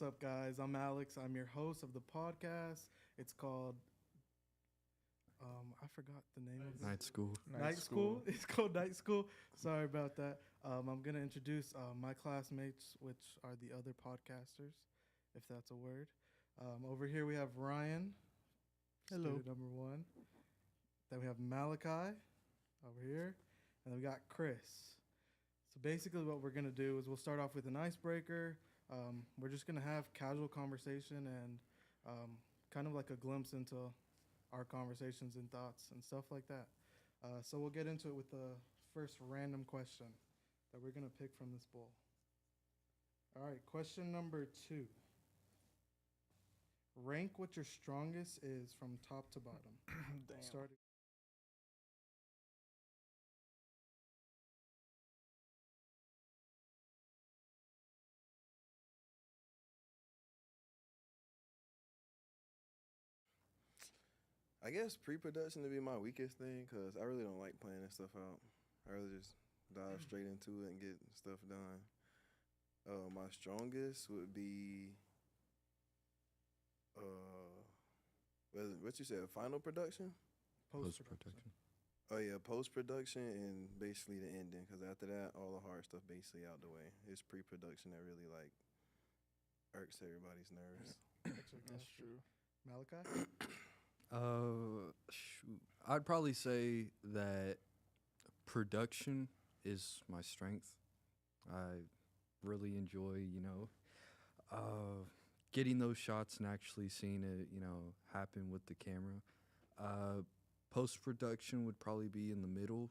What's up, guys? I'm Alex. I'm your host of the podcast. It's called, I forgot the name of it. Night school. Night School. It's called Night School. Sorry about that. I'm going to introduce my classmates, which are the other podcasters, if that's a word. Over here we have Ryan. Hello. Student number one. Then we have Malachi over here. And then we got Chris. So basically what we're going to do is we'll start off with an icebreaker. We're just going to have casual conversation and kind of like a glimpse into our conversations and thoughts and stuff like that. So we'll get into it with the first random question that we're going to pick from this bowl. All right, question number 2. Rank what your strongest is from top to bottom. Damn. Start. I guess pre-production to be my weakest thing because I really don't like planning stuff out. I really just dive straight into it and get stuff done. My strongest would be, what you said, final production? Post-production. Oh yeah, post-production and basically the ending because after that, all the hard stuff basically out the way. It's pre-production that really like irks everybody's nerves. That's true. Malachi? Shoot. I'd probably say that production is my strength. I really enjoy, getting those shots and actually seeing it, happen with the camera. Post-production would probably be in the middle.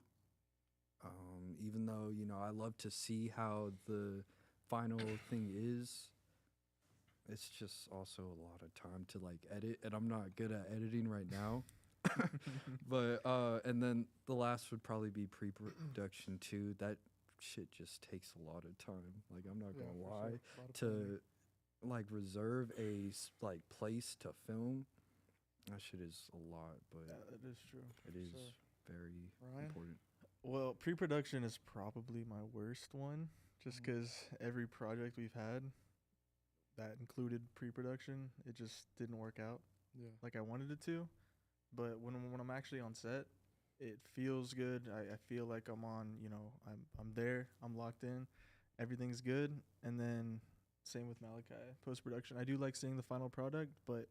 Even though, I love to see how the final thing is. It's just also a lot of time to like edit, and I'm not good at editing right now. But and then the last would probably be pre-production too. That shit just takes a lot of time. Like I'm not gonna lie, to like reserve a like place to film. That shit is a lot, but Yeah, that is true. it is Sure. very Ryan? important. Well, pre-production is probably my worst one, just because every project we've had that included pre-production, it just didn't work out Yeah. like I wanted it to. But when I'm actually on set, it feels good. I feel like I'm on, I'm there, I'm locked in, everything's good. And then same with Malachi, post-production. I do like seeing the final product, but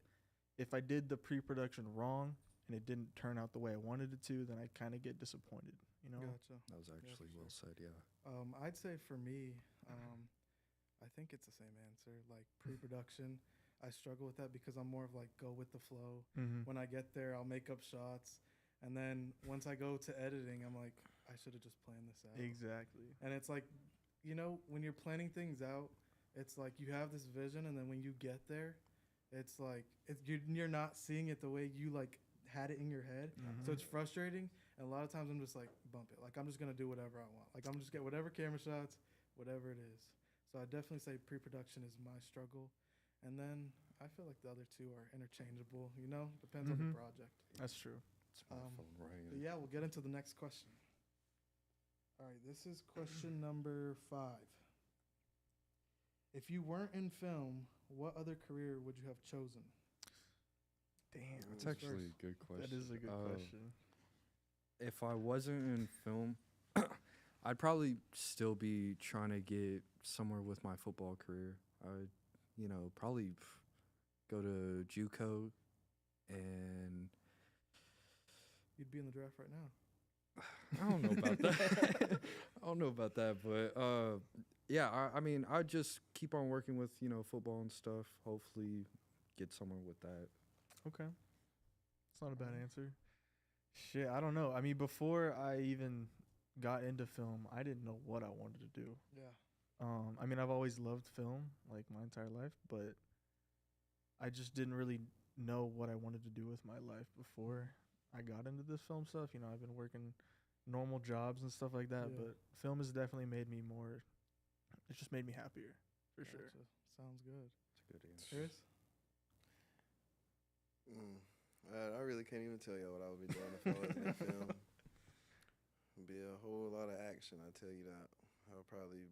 if I did the pre-production wrong and it didn't turn out the way I wanted it to, then I kind of get disappointed, Gotcha. That was actually well said. Yeah. I'd say for me, I think it's the same answer. Like pre-production, I struggle with that because I'm more of like go with the flow. Mm-hmm. When I get there, I'll make up shots, and then once I go to editing, I'm like, I should have just planned this out. Exactly. And it's like, when you're planning things out, it's like you have this vision, and then when you get there, it's like you're not seeing it the way you like had it in your head. Mhm. So it's frustrating, and a lot of times I'm just like bump it. Like I'm just gonna do whatever I want. Like I'm just get whatever camera shots, whatever it is. So I definitely say pre-production is my struggle, and then I feel like the other two are interchangeable. Depends on Mhm. the project. That's true. Smartphone, right? But yeah, we'll get into the next question. All right, this is question number 5. If you weren't in film, what other career would you have chosen? Damn. That's actually a good question. That is a good question. If I wasn't in film, I'd probably still be trying to get somewhere with my football career. I'd, probably go to JUCO and You'd be in the draft right now. I don't know about that. I don't know about that, but yeah, I mean, I'd just keep on working with, football and stuff. Hopefully get somewhere with that. Okay. It's not a bad answer. Shit, I don't know. I mean, before I even got into film, I didn't know what I wanted to do. Yeah. I mean, I've always loved film, like my entire life, but I just didn't really know what I wanted to do with my life before I got into this film stuff. I've been working normal jobs and stuff like that, Yeah. but film has definitely made me more. It's just made me happier, for sure. Gotcha. Sounds good. That's a good answer. Chris? I really can't even tell you what I would be doing if I wasn't in film. It'd be a whole lot of action, I tell you that. I would probably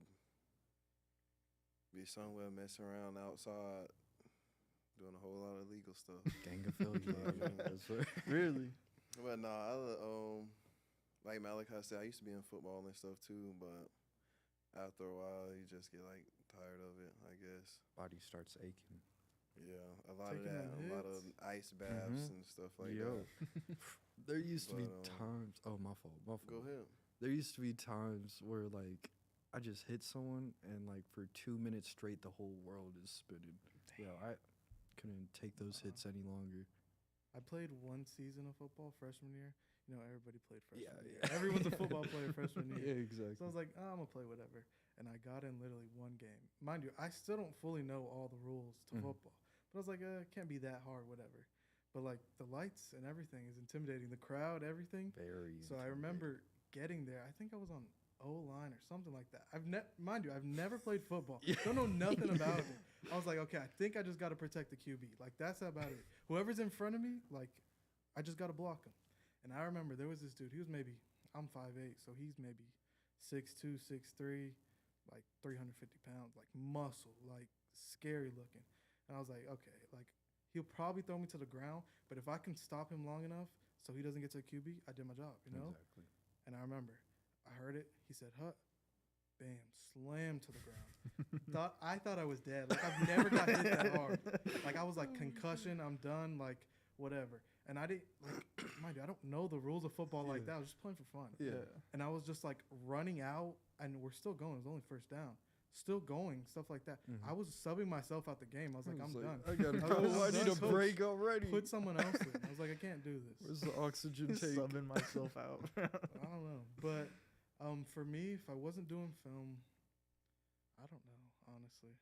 be somewhere messing around outside, doing a whole lot of illegal stuff. Gang affiliated. That's what- Really? But no, like Malachi said, I used to be in football and stuff too. But after a while, you just get like tired of it, I guess. Body starts aching. Yeah, a lot Taking of that, them a lot of hits. ice baths and stuff like Yo. that. There used to be But, times. Oh, my fault. My fault. Go ahead. There used to be times where like I just hit someone and like for 2 minutes straight the whole world is spinning. Yeah, I couldn't take those hits any longer. I played one season of football freshman year. You know, everybody played freshman Yeah, year. yeah. Everyone's a football player freshman year. Yeah, exactly. So I was like, oh, I'm gonna play whatever. And I got in literally one game. Mind you, I still don't fully know all the rules to Mhm. football. But I was like, it can't be that hard, whatever. But like the lights and everything is intimidating. The crowd, everything. Very. So I remember getting there. I think I was on O-line or something like that. Mind you, I've never played football. Don't know nothing about it. I was like, okay, I think I just got to protect the QB. Like that's about it. Whoever's in front of me, like I just got to block him. And I remember there was this dude. He was maybe I'm 5'8", so he's maybe 6'2", 6'3", like 350 pounds, like muscle, like scary looking. And I was like, okay, like he'll probably throw me to the ground, but if I can stop him long enough so he doesn't get to the QB, I did my job, you know? Exactly. And I remember, I heard it. He said, "Hut," bam, slam to the ground. I thought I was dead. Like I've never got hit that hard. Like I was like concussion. I'm done. Like whatever. And I didn't like, mind you, I don't know the rules of football like that. I was just playing for fun. Yeah. And I was just like running out, and we're still going. It was only first down. Still going, stuff like that. I was subbing myself out the game. I was like, I'm done. I gotta I was go. I need done. a break already. Put someone else in. I was like, I can't do this. Where's the oxygen Just tank? subbing myself out. I don't know. But for me, if I wasn't doing film, I don't know, honestly.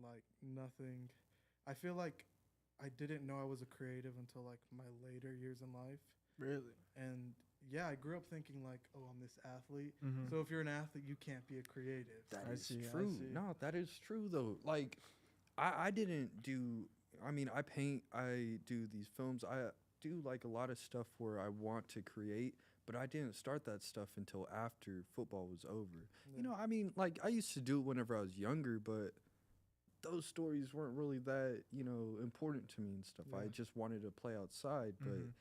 Like nothing. I feel like I didn't know I was a creative until like my later years in life. Really? And yeah, I grew up thinking like, oh, I'm this athlete. Mm-hmm. So if you're an athlete, you can't be a creative. That I is see, I true. see. No, that is true though. Like, I didn't do. I mean, I paint. I do these films. I do like a lot of stuff where I want to create, but I didn't start that stuff until after football was over. You know, I mean, like I used to do it whenever I was younger, but those stories weren't really that, you know, important to me and stuff. I Yeah. just wanted to play outside, but Mhm.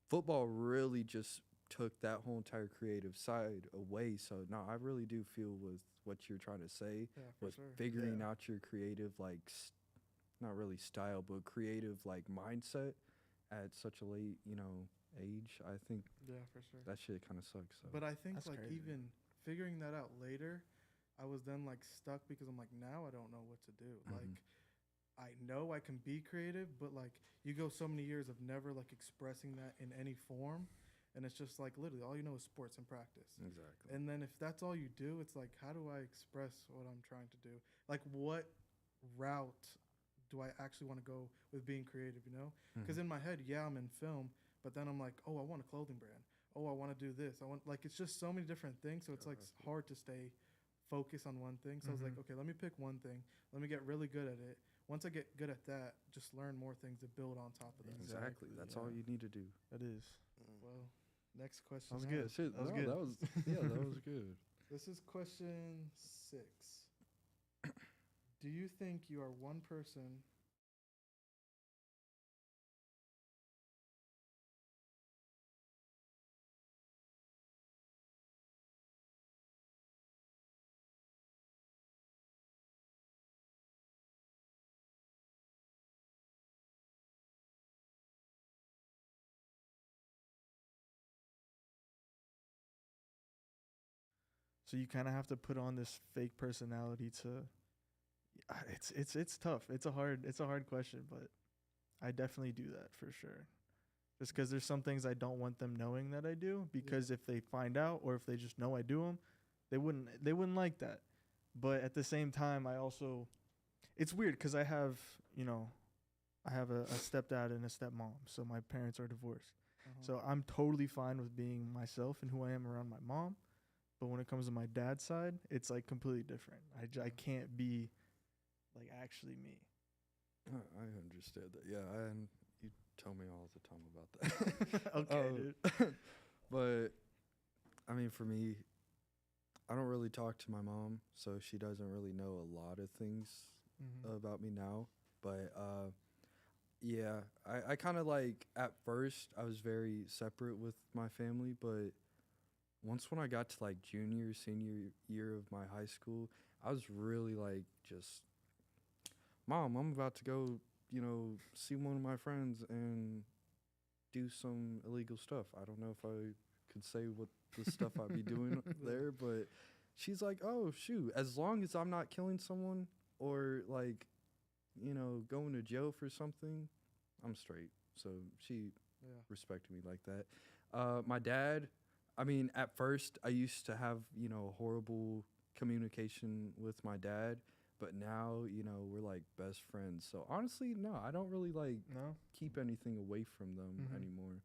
football really just took that whole entire creative side away. So no, I really do feel with what you're trying to say Yeah, for with sure. figuring Yeah. out your creative not really style, but creative like mindset at such a late, you know, age. I think Yeah, for sure. that shit kind of sucks. So. But I think That's like crazy. even figuring that out later, I was then like stuck because I'm like, now I don't know what to do. Mhm. Like I know I can be creative, but like you go so many years of never like expressing that in any form, and it's just like literally all you know is sports and practice. Exactly. And then if that's all you do, it's like how do I express what I'm trying to do? Like what route do I actually want to go with being creative, you know? Because in my head, yeah, I'm in film, but then I'm like, oh, I want a clothing brand. Oh, I want to do this. I want like it's just so many different things, so it's like hard to stay focused on one thing. So I was like, Mhm. okay, let me pick one thing. Let me get really good at it. Once I get good at that, just learn more things to build on top of that. Exactly. That's all yeah. you need to do. That is. Well, next question. That was I good. have. Shit, That was no, good. That was yeah, that was good. This is question 6. Do you think you are one person? So you kind of have to put on this fake personality to. It's tough. It's a hard question, but I definitely do that for sure. Just because there's some things I don't want them knowing that I do, because if they find out or if they just know I do them, they wouldn't like that. But at the same time, I also, it's weird because I have a stepdad and a stepmom, so my parents are divorced. So I'm totally fine with being myself and who I am around my mom. But when it comes to my dad's side, it's like completely different. I can't be like actually me. I understand that. Yeah, and you tell me all the time about that. Okay, dude. But I mean, for me, I don't really talk to my mom, so she doesn't really know a lot of things about me now. But yeah, I kind of like at first I was very separate with my family, but once when I got to like junior, senior year of my high school, I was really like just, Mom, I'm about to go, see one of my friends and do some illegal stuff. I don't know if I could say what the stuff I'd be doing there, but she's like, oh, shoot, as long as I'm not killing someone or like, going to jail for something, I'm straight. So she Yeah. respected me like that. My dad, I mean, at first I used to have, horrible communication with my dad, but now, we're like best friends. So honestly, no, I don't really like No, keep anything away from them Mhm. anymore.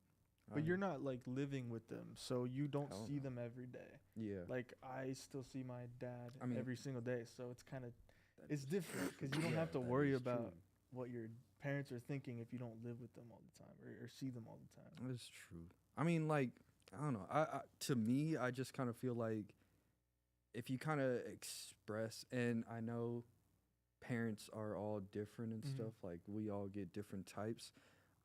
but you're not like living with them, so you don't Hell see no. them every day. Yeah. Like I still see my dad I mean- every single day, so it's kind of that it's is different true. because you don't Yeah, have to that worry is about true. what your parents are thinking if you don't live with them all the time or see them all the time. That's true. I mean, like, I don't know. To me, I just kind of feel like if you kind of express, and I know parents are all different and Mhm. stuff. Like, we all get different types.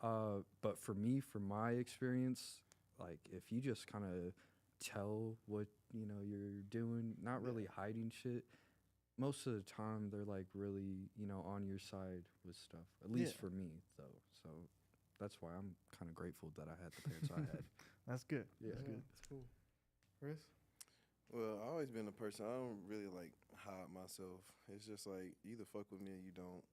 But for me, from my experience, like, if you just kind of tell what you're doing, not really hiding shit. Most of the time, they're like really, on your side with stuff. At least Yeah. for me, though. So that's why I'm kind of grateful that I had the parents I had. That's good. Yeah. That's good. That's cool. Chris? Well, I've always been a person. I don't really like hide myself. It's just like you either fuck with me or you don't,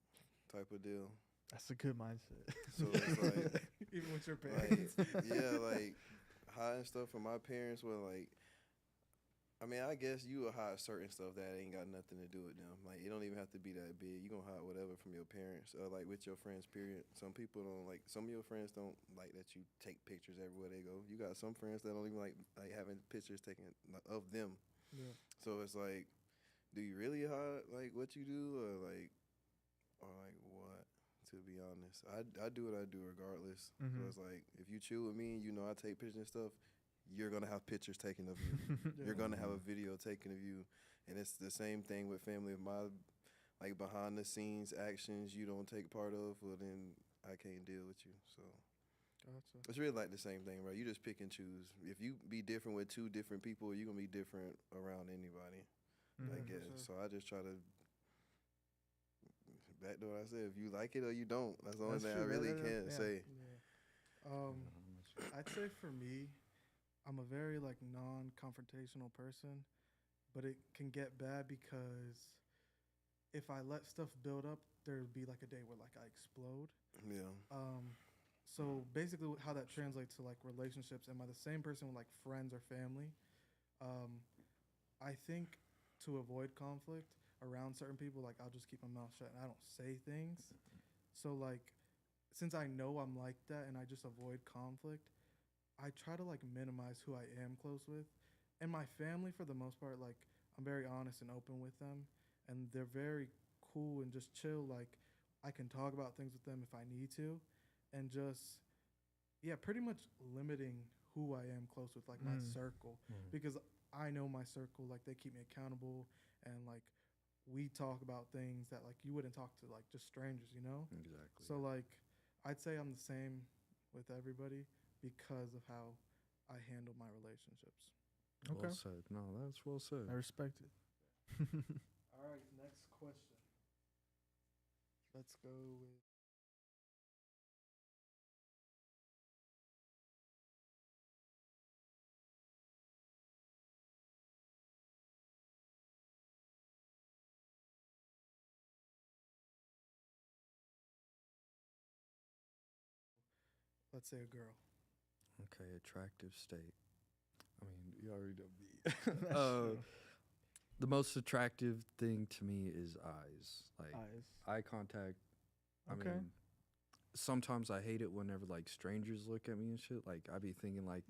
type of deal. That's a good mindset. So it's like, Even with your like parents. yeah, like hiding stuff from my parents. Well, like, I mean, I guess you will hide certain stuff that ain't got nothing to do with them. Like, it don't even have to be that big. You gonna hide whatever from your parents, like with your friends. Period. Some people don't like. Some of your friends don't like that you take pictures everywhere they go. You got some friends that don't even like having pictures taken of them. Yeah. So it's like, do you really hide like what you do, or like what? To be honest, I do what I do regardless. So Mhm. it's like, if you chill with me, I take pictures and stuff. You're gonna have pictures taken of you. You're gonna have a video taken of you, and it's the same thing with family. If my like behind the scenes actions you don't take part of, well then I can't deal with you. So Gotcha. it's really like the same thing, right? You just pick and choose. If you be different with two different people, you're gonna be different around anybody. I Mhm. for guess. sure. So I just try to back to what I said. If you like it or you don't, that's the only That's thing I true. really Yeah. can say. Yeah. I'd say for me, I'm a very like non-confrontational person, but it can get bad because if I let stuff build up, there'd be like a day where like I explode. Yeah. So basically, how that translates to like relationships, am I the same person with like friends or family? I think to avoid conflict around certain people, like I'll just keep my mouth shut and I don't say things. So like, since I know I'm like that and I just avoid conflict, I try to like minimize who I am close with. And my family, for the most part, like I'm very honest and open with them, and they're very cool and just chill. Like I can talk about things with them if I need to, and just pretty much limiting who I am close with, like my Mm. circle, because I know my circle, like they keep me accountable, and like we talk about things that like you wouldn't talk to like just strangers, you know. Exactly. So like I'd say I'm the same with everybody because of how I handle my relationships. Okay. Well said. No, that's well said. I respect it. All right, next question. Let's go with let's say a girl. Okay, attractive state. I mean, you already know me. The most attractive thing to me is eyes. Like Eyes. eye contact. Okay. I mean, sometimes I hate it whenever like strangers look at me and shit. Like I be thinking like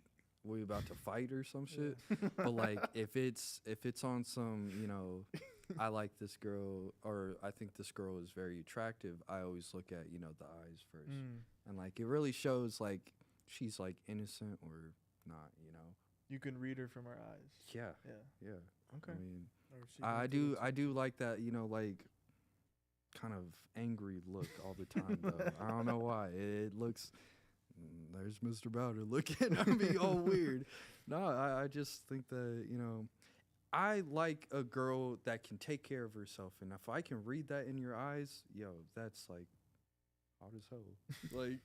we about to fight or some shit. But like if it's on some, I like this girl or I think this girl is very attractive, I always look at, the eyes first. Mm. And like it really shows like she's like innocent or not, You can read her from her eyes. Yeah. Yeah. Yeah. Okay. I mean, Or is she I going through I it do like that, you know, like kind of angry look all the time though. I don't know why. It looks there's Mr. Bowder looking at me all weird. No, I just think that, you know, I like a girl that can take care of herself, and if I can read that in your eyes, yo, that's like hot as hell. Like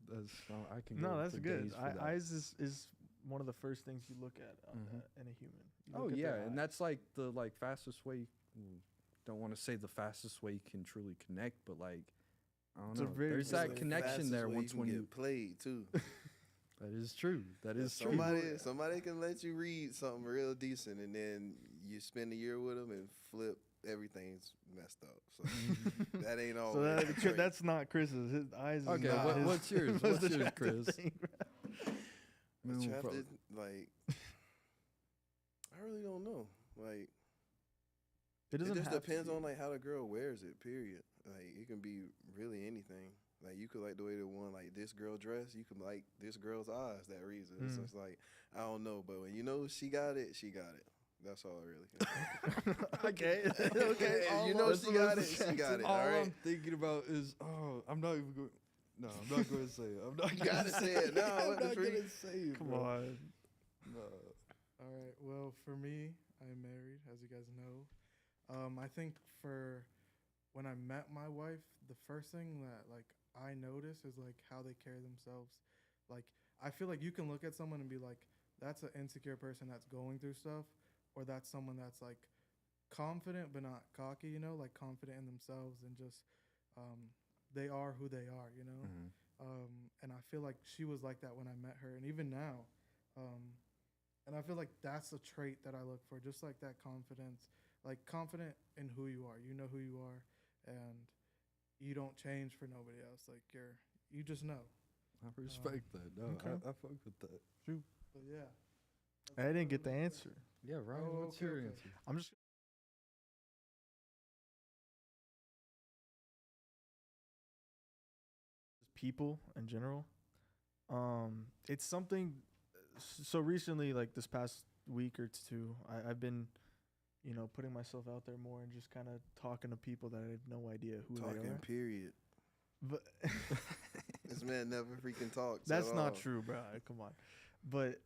that's I can No, go that's for good. days for that. Eyes is one of the first things you look at Mhm. in a human. You Oh look at yeah, their and eyes. that's like the like fastest way. Don't want to say the fastest way you can truly connect, but like I don't It's a know. very There's good that way. connection Fastest there way once can when get you. played too. That is true. That is true. Somebody can let you read something real decent, and then you spend a year with them and flip everything's messed up. So that ain't all. So that's not Chris's. His eyes. Is Okay, not his what's yours? most What's yours, attractive Chris? thing. Man, we'll attracted. Like, I really don't know. Like, It it doesn't just have to depends be. on like how the girl wears it. Period. Like, it can be really anything. Like, you could like the way the one like this girl dress. You could like this girl's eyes. That reason. It's Mm. just like I don't know, but when you know she got it, she got it. That's all I really can say. Okay. Okay. If you all know of- she got it, she got it. all All right. I'm thinking about is, oh, I'm not even going. No, I'm not going to say it. I'm not. You gotta say it now, I'm what the not freak? going to say it. Come bro. on. No. All right. Well, for me, I'm married, as you guys know. I think for when I met my wife, the first thing that like I notice is like how they carry themselves. Like I feel like you can look at someone and be like, that's an insecure person that's going through stuff, or that's someone that's like confident but not cocky. You know, like confident in themselves and just they are who they are. You know. Mhm. And I feel like she was like that when I met her, and even now. And I feel like that's a trait that I look for, just like that confidence, like confident in who you are. You know who you are, and you don't change for nobody else. Like you just know. I respect that. No, okay. I fuck with that. But yeah, I didn't get the answer. Yeah, Ryan, Oh, what's okay, your okay. answer? I'm just. People in general. It's something. So recently, like this past week or two, I've been, putting myself out there more and just kind of talking to people that I have no idea who they Talking. are. Period. But This man never freaking talks. that's at not all. true, bro. Come on. But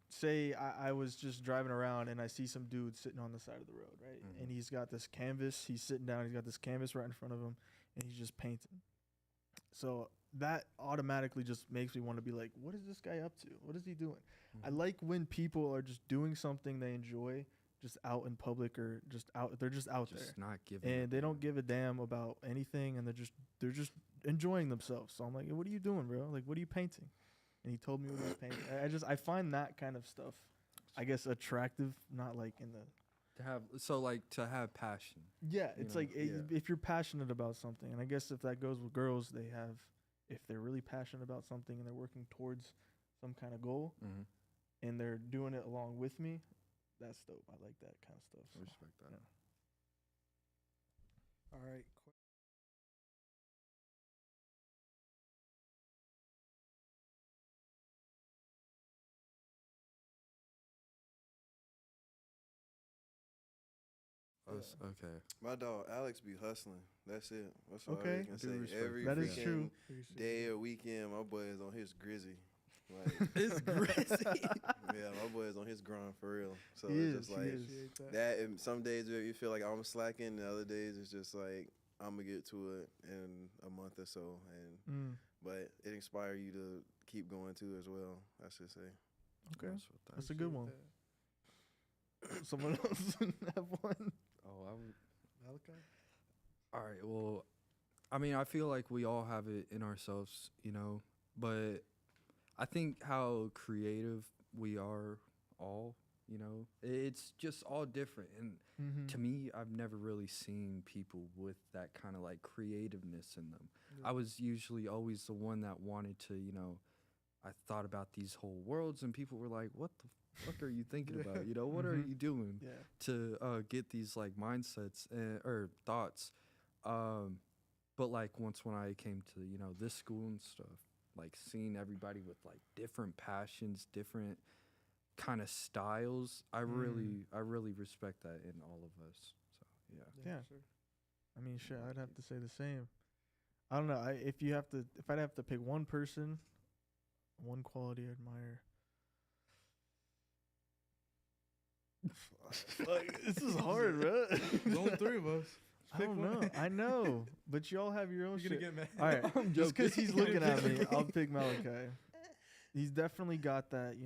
say I was just driving around and I see some dude sitting on the side of the road, right? Mhm. And he's got this canvas. He's sitting down. He's got this canvas right in front of him, and he's just painting. So that automatically just makes me want to be like, what is this guy up to? What is he doing? I like when people are just doing something they enjoy, just out in public or just out. They're just out Just there, not giving. a and they don't damn. give a damn about anything, and they're just enjoying themselves. So I'm like, what are you doing, bro? Like, what are you painting? And he told me what he was painting. I find that kind of stuff, I guess, attractive. Not like in the to have passion. yeah. You It's know, like if you're passionate about something, and I guess if that goes with girls, they have if they're really passionate about something and they're working towards some kind of goal Mm-hmm. and they're doing it along with me, that's dope. I like that kind of stuff. I So. respect that. Yeah. all right. Okay. My dog Alex be hustling. That's it. That's all Okay. I can I do say. respect Every that. That is freaking true. day or weekend, my boy is on his grizzy. Like, It's crazy. yeah, my boy is on his grind for real. So He it's is, just he like is. Appreciate that. that. And some days you feel like I'm slacking, and other days it's just like I'm gonna get to it in a month or so. And but it inspires you to keep going too as well. I should say. Okay. Mess with that. That's a good Appreciate one. that. Someone else have one. Oh, I would. Malachi? All right. Well, I mean, I feel like we all have it in ourselves, but I think how creative we are all, it's just all different. And Mm-hmm. to me, I've never really seen people with that kind of like creativeness in them. Yeah. I was usually always the one that wanted to, I thought about these whole worlds and people were like, what the fuck are you thinking about? What are Mhm. you doing? Yeah. To get these like mindsets or thoughts. But like once when I came to this school and stuff, like seeing everybody with like different passions, different kind of styles. I really respect that in all of us. So yeah. Yeah. for sure. I mean, shit, like I'd have it. to say the same. I don't know. If I'd have to pick one person, one quality I admire. Like, this is hard, bro. There's only 3 of us. I Pick don't one. know. I know, but y'all have your own You're gonna shit. get mad. All right, I'm just because joking. he's looking at me, I'll pick Malachi. He's definitely got that,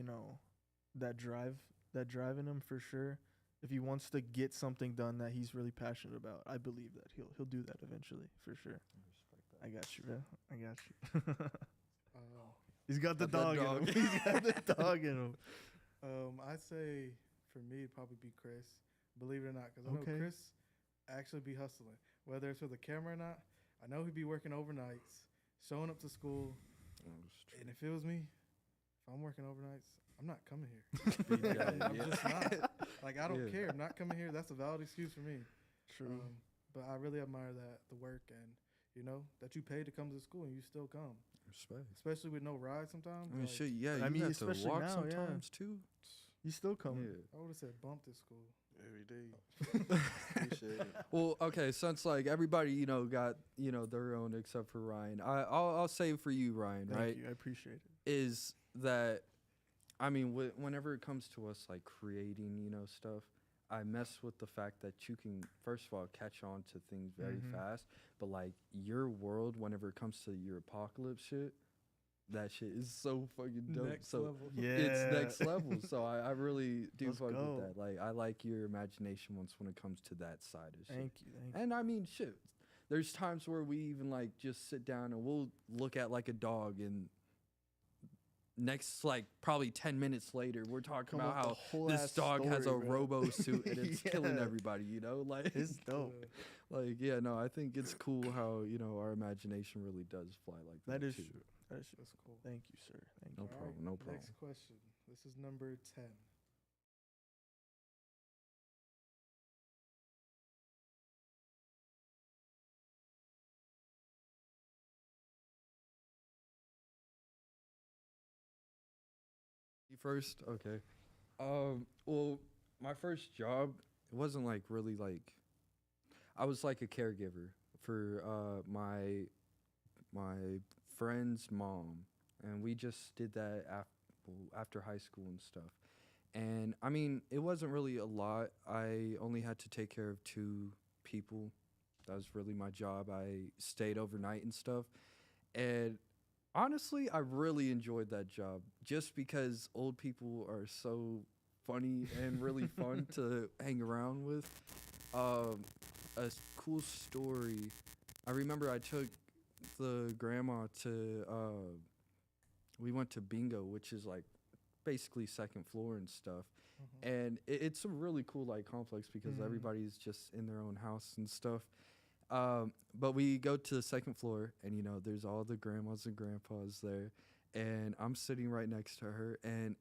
that drive in him for sure. If he wants to get something done that he's really passionate about, I believe that he'll do that eventually for sure. I got you, bro. I got you. He's got the Got that dog in dog. him. He's got the dog in him. I'd say for me it'd probably be Chris. Believe it or not, because I know Okay. Chris actually be hustling, whether it's with a camera or not. I know he'd be working overnights, showing up to school, and if it was me, if I'm working overnights, I'm not coming here. Yeah, I'm yeah. just not. Like I don't Yeah. care. I'm not coming here. That's a valid excuse for me. True. But I really admire the work and that you paid to come to school and you still come, Respect. especially with no ride sometimes. I mean, like, shit. Yeah, I you mean, have to especially walk now, yeah. sometimes too. You still come. Yeah. I would have said bump to school. Every day. Appreciate it. Well, okay, since like everybody, got their own except for Ryan. I'll say for you, Ryan, Thank right? you. I appreciate it. Is that I mean, whenever it comes to us like creating, stuff, I mess with the fact that you can first of all catch on to things very Mhm. fast, but like your world, whenever it comes to your apocalypse shit, that shit is so fucking dope. Next so level. Yeah. it's next level. So I really do Let's fuck go. with that. Like I like your imagination when it comes to that side of shit. Thank you. Thank you. And I mean, shit. There's times where we even like just sit down and we'll look at like a dog, and next like probably 10 minutes later, we're talking Come about up how with a whole this ass dog has a story, bro. robo suit and it's killing Yeah. everybody. Like It's dope. like yeah, no, I think it's cool how our imagination really does fly like that. That is too. true. That is true. That's cool. Thank you, sir. Thank No you. All right, problem. No problem. Next question. This is number 10. You first? Okay. Well, my first job, it wasn't like really like I was like a caregiver for my friend's mom, and we just did that after high school and stuff. And I mean, it wasn't really a lot. I only had to take care of 2 people. That was really my job. I stayed overnight and stuff. And honestly, I really enjoyed that job just because old people are so funny and really fun to hang around with. Cool story. I remember I took the grandma to we went to bingo, which is like basically second floor and stuff. And it's a really cool like complex because Mhm. everybody's just in their own house and stuff. But we go to the second floor, and there's all the grandmas and grandpas there, and I'm sitting right next to her, and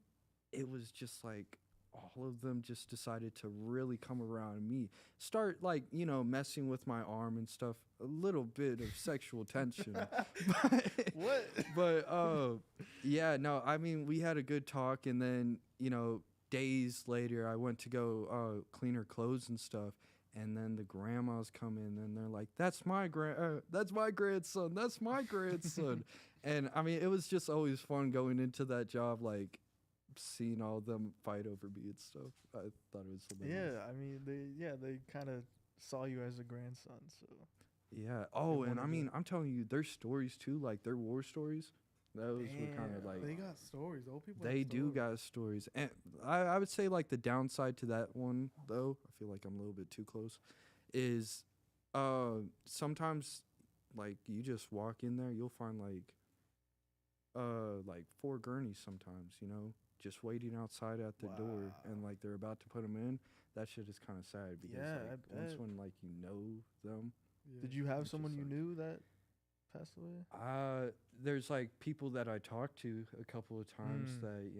it was just like all of them just decided to really come around me, start like messing with my arm and stuff, a little bit of sexual tension. What? But yeah, no, I mean, we had a good talk, and then days later I went to go clean her clothes and stuff. And then the grandmas come in and they're like, that's my grandson, that's my grandson. And I mean, it was just always fun going into that job, like seeing all of them fight over me and stuff. I thought it was hilarious. Yeah, I mean, they kind of saw you as a grandson, so. Yeah. Oh, and I wanted mean, to- I'm telling you, their stories too, like their war stories, those were kind of Damn. like, They got stories. Old people. have they do stories. got stories. And I would say like the downside to that one though, I feel like I'm a little bit too close, is sometimes like you just walk in there, you'll find like 4 gurneys sometimes, just waiting outside at the door, and Wow. like they're about to put them in. That shit is kind of sad because Yeah, like I once bet. when like them, Yeah. Did you have It someone just you sucks. knew that passed away? there's like people that I talked to a couple of times Mm. that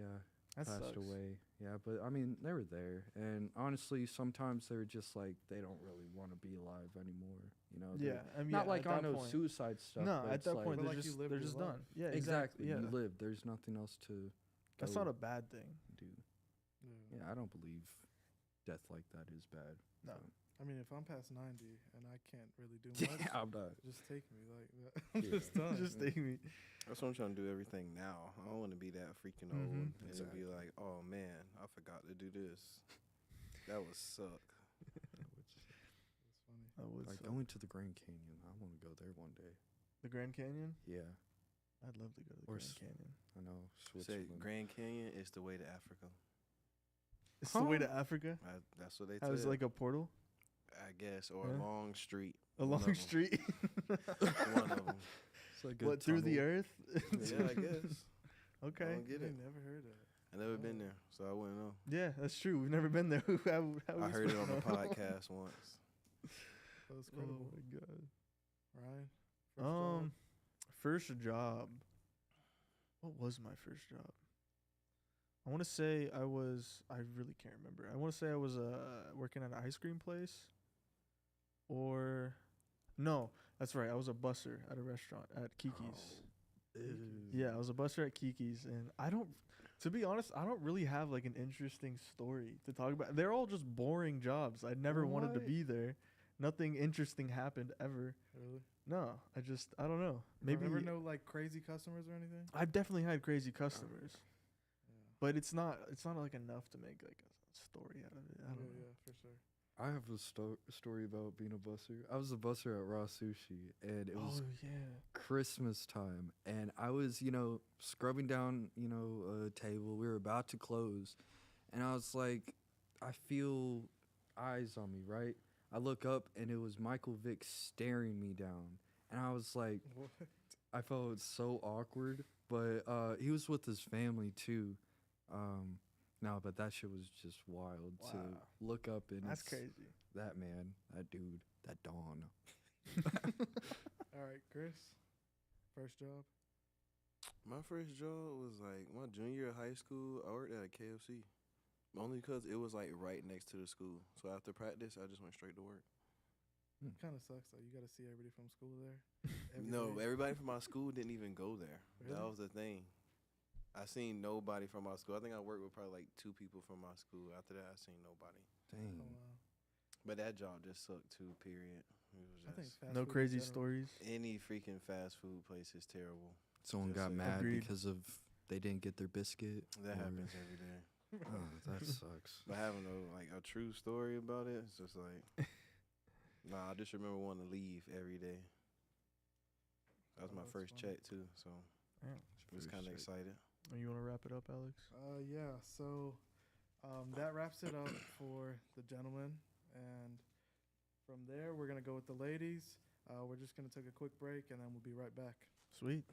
That passed sucks. away. Yeah, but I mean, they were there, and honestly, sometimes they're just like they don't really want to be alive anymore. they're Yeah, I mean, not yeah, like at on that no point. suicide stuff. No, but at it's that like, point But they're like you just lived they're your just life. done. Yeah, exactly. Yeah, You live. There's nothing else to. that's go not a bad thing. do. Yeah, I don't believe death like that is bad. No. so. I mean, if I'm past 90 and I can't really do Yeah, much, I'm not. just take me. Like, I'm Yeah. just done. Just take me. That's why I'm trying to do everything now. I don't want to be that freaking old Mhm. and it'd be like, oh man, I forgot to do this. That would suck. It's funny. I would Like suck. going to the Grand Canyon. I want to go there one day. The Grand Canyon. Yeah, I'd love to go to the Or Grand s- Canyon. I know Say Switzerland. Grand Canyon is the way to Africa. It's the way to Africa. That's what they How tell. is like a portal? I guess, or Yeah. a long street. A One of long 'em. street. One of them. It's like a What, through the tunnel. earth? Yeah, I guess. I Okay. don't get I it. never heard that. I never been there, so I wouldn't know. Yeah, that's true. We've never been there. How I we heard it supposed on to a know? podcast once. That was Oh credible. my god. Ryan? First job? First job. What was my first job? I want to say I really can't remember. I want to say I was working at an ice cream place. Or no, that's right. I was a busser at a restaurant at Kiki's. Yeah, I was a busser at Kiki's, and to be honest, I don't really have like an interesting story to talk about. They're all just boring jobs. I never wanted to What? be there. Nothing interesting happened ever. Really? No, I don't know. Maybe Maybe never know like crazy customers or anything. I've definitely had crazy customers, Yeah. but it's not like enough to make like a story out of it. I don't know. Yeah, for sure. I have a story about being a busser. I was a busser at Raw Sushi, and it was Oh yeah. Christmas time, and I was, scrubbing down, a table. We were about to close, and I was like, I feel eyes on me, right? I look up, and it was Michael Vick staring me down, and I was like, What? I felt so awkward, but he was with his family too. No, but that shit was just wild to Wow. look up and That's it's crazy. that man, that dude, that Dawn. All right, Chris. First job. My first job was like my junior year of high school. I worked at a KFC. Only because it was like right next to the school. So after practice, I just went straight to work. Kind of sucks though. You got to see everybody from school there. No, day. everybody from my school didn't even go there. That Really? was the thing. I seen nobody from my school. I think I worked with probably like 2 people from my school. After that, I seen nobody. Dang. Oh, wow. But that job just sucked too. Period. It was I think just fast No food in crazy general. stories. any freaking fast food place is terrible. Someone Just got like- mad Agreed. because of they didn't get their biscuit. That or- happens every day. Oh, that sucks. But having a true story about it, it's just like, nah. I just remember wanting to leave every day. That was Oh, my that's first funny. check too, so Yeah. was First kind of check. excited. Oh, you want to wrap it up, Alex? Yeah. So that wraps it up for the gentlemen, and from there we're gonna go with the ladies. We're just gonna take a quick break, and then we'll be right back. Sweet.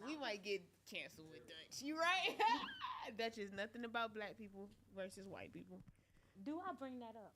We might get canceled with Dutch. You right? Dutch is nothing about black people versus white people. Do I bring that up?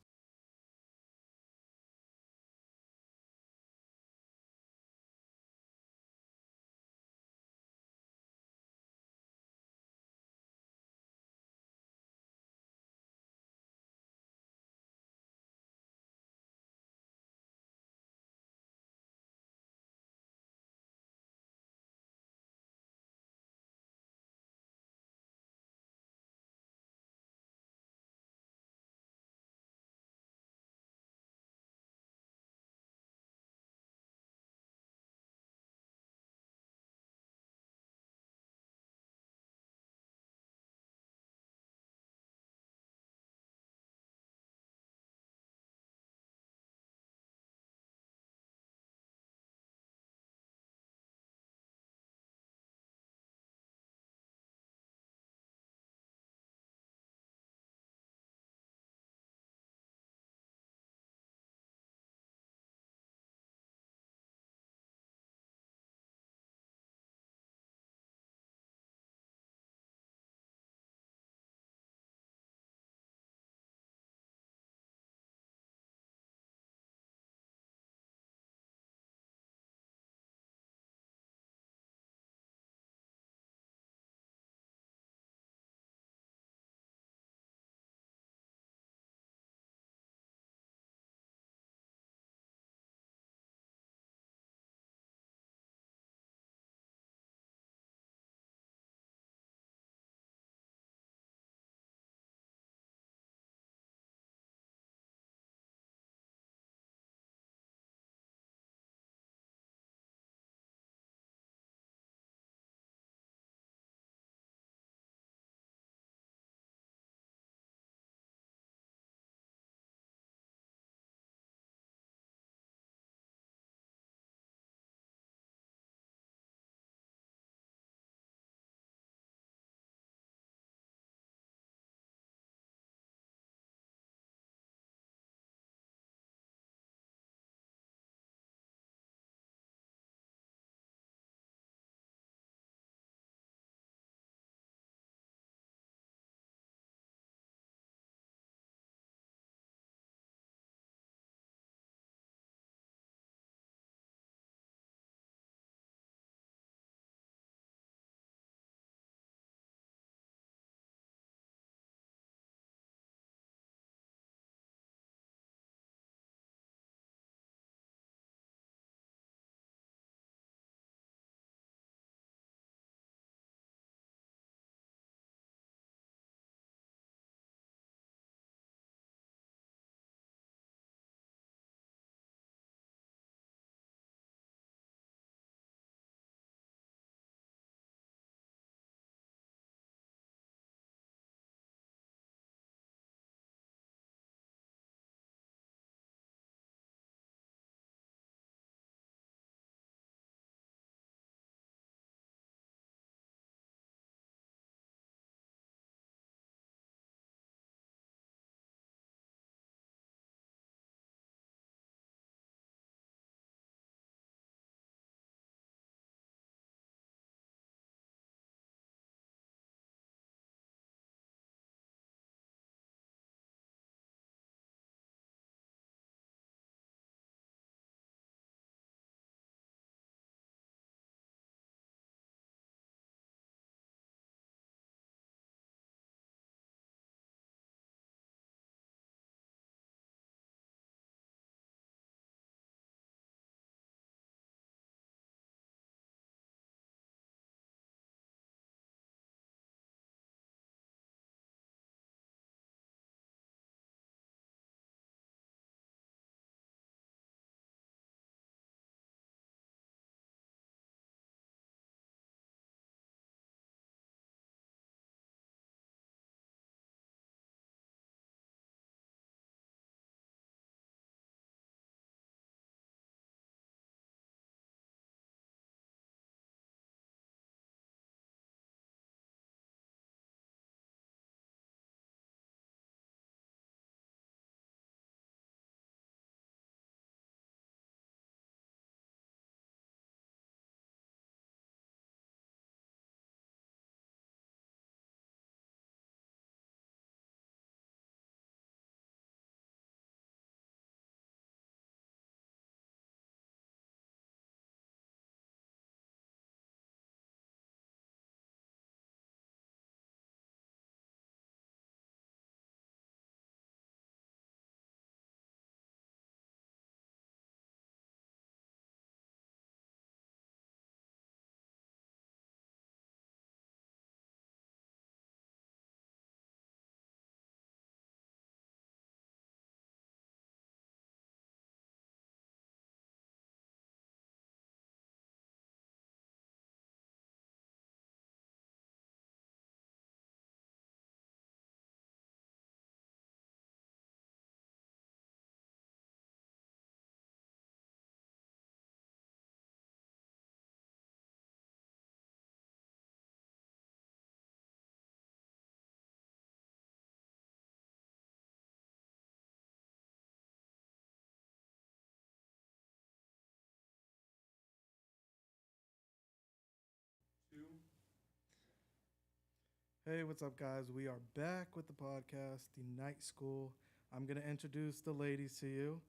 Hey, what's up, guys? We are back with the podcast, The Night School. I'm going to introduce the ladies to you,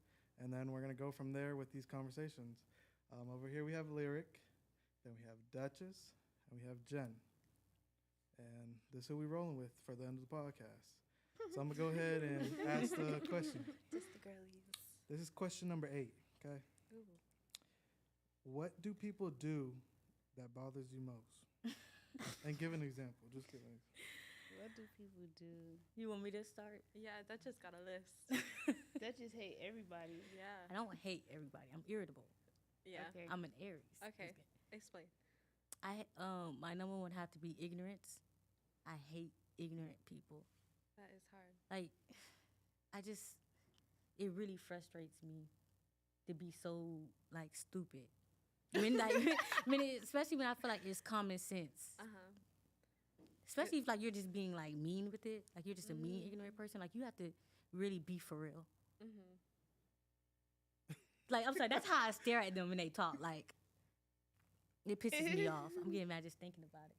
and then we're going to go from there with these conversations. Over here, we have Lyric, then we have Duchess, and we have Jen. And this is who we're rolling with for the end of the podcast. So I'm going to go ahead and ask the question. Just the girlies. This is question number 8, okay? Ooh. What do people do that bothers you most? And give an example. Just give an example. What do people do? You want me to start? Yeah, that just got a list. That just hate everybody. Yeah. I don't hate everybody. I'm irritable. Yeah. Okay. I'm an Aries. Okay. It's good. Explain. My number one have to be ignorance. I hate ignorant people. That is hard. Like, it really frustrates me to be so like stupid. Especially when I feel like it's common sense. Especially if like you're just being like mean with it, like you're just a mean ignorant person. Like you have to really be for real. Like I'm sorry, that's how I stare at them when they talk. Like it pisses me off. I'm getting mad just thinking about it.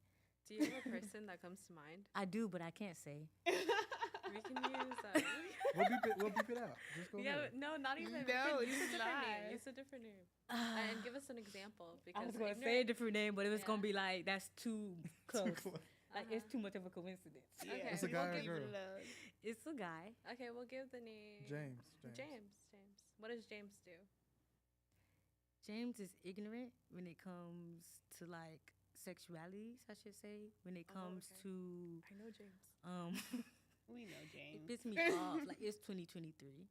Do you have a person that comes to mind? I do, but I can't say. We can use. We'll beep it out. Just go Yeah, ahead. no, not even. No, Use a just different lie. name. Use a different name. And give us an example. I Because was gonna ignorant- say a different name, but it was Yeah. gonna be like that's too close. close. Like it's too much of a coincidence. Yeah, Okay. It's a we guy gonna or a keep it girl? low. It's a guy. Okay, we'll give the name. James. James. What does James do? James is ignorant when it comes to like sexualities, I should say. When it Oh, comes okay. to I know James. We know it James. pisses me off. Like it's 2023.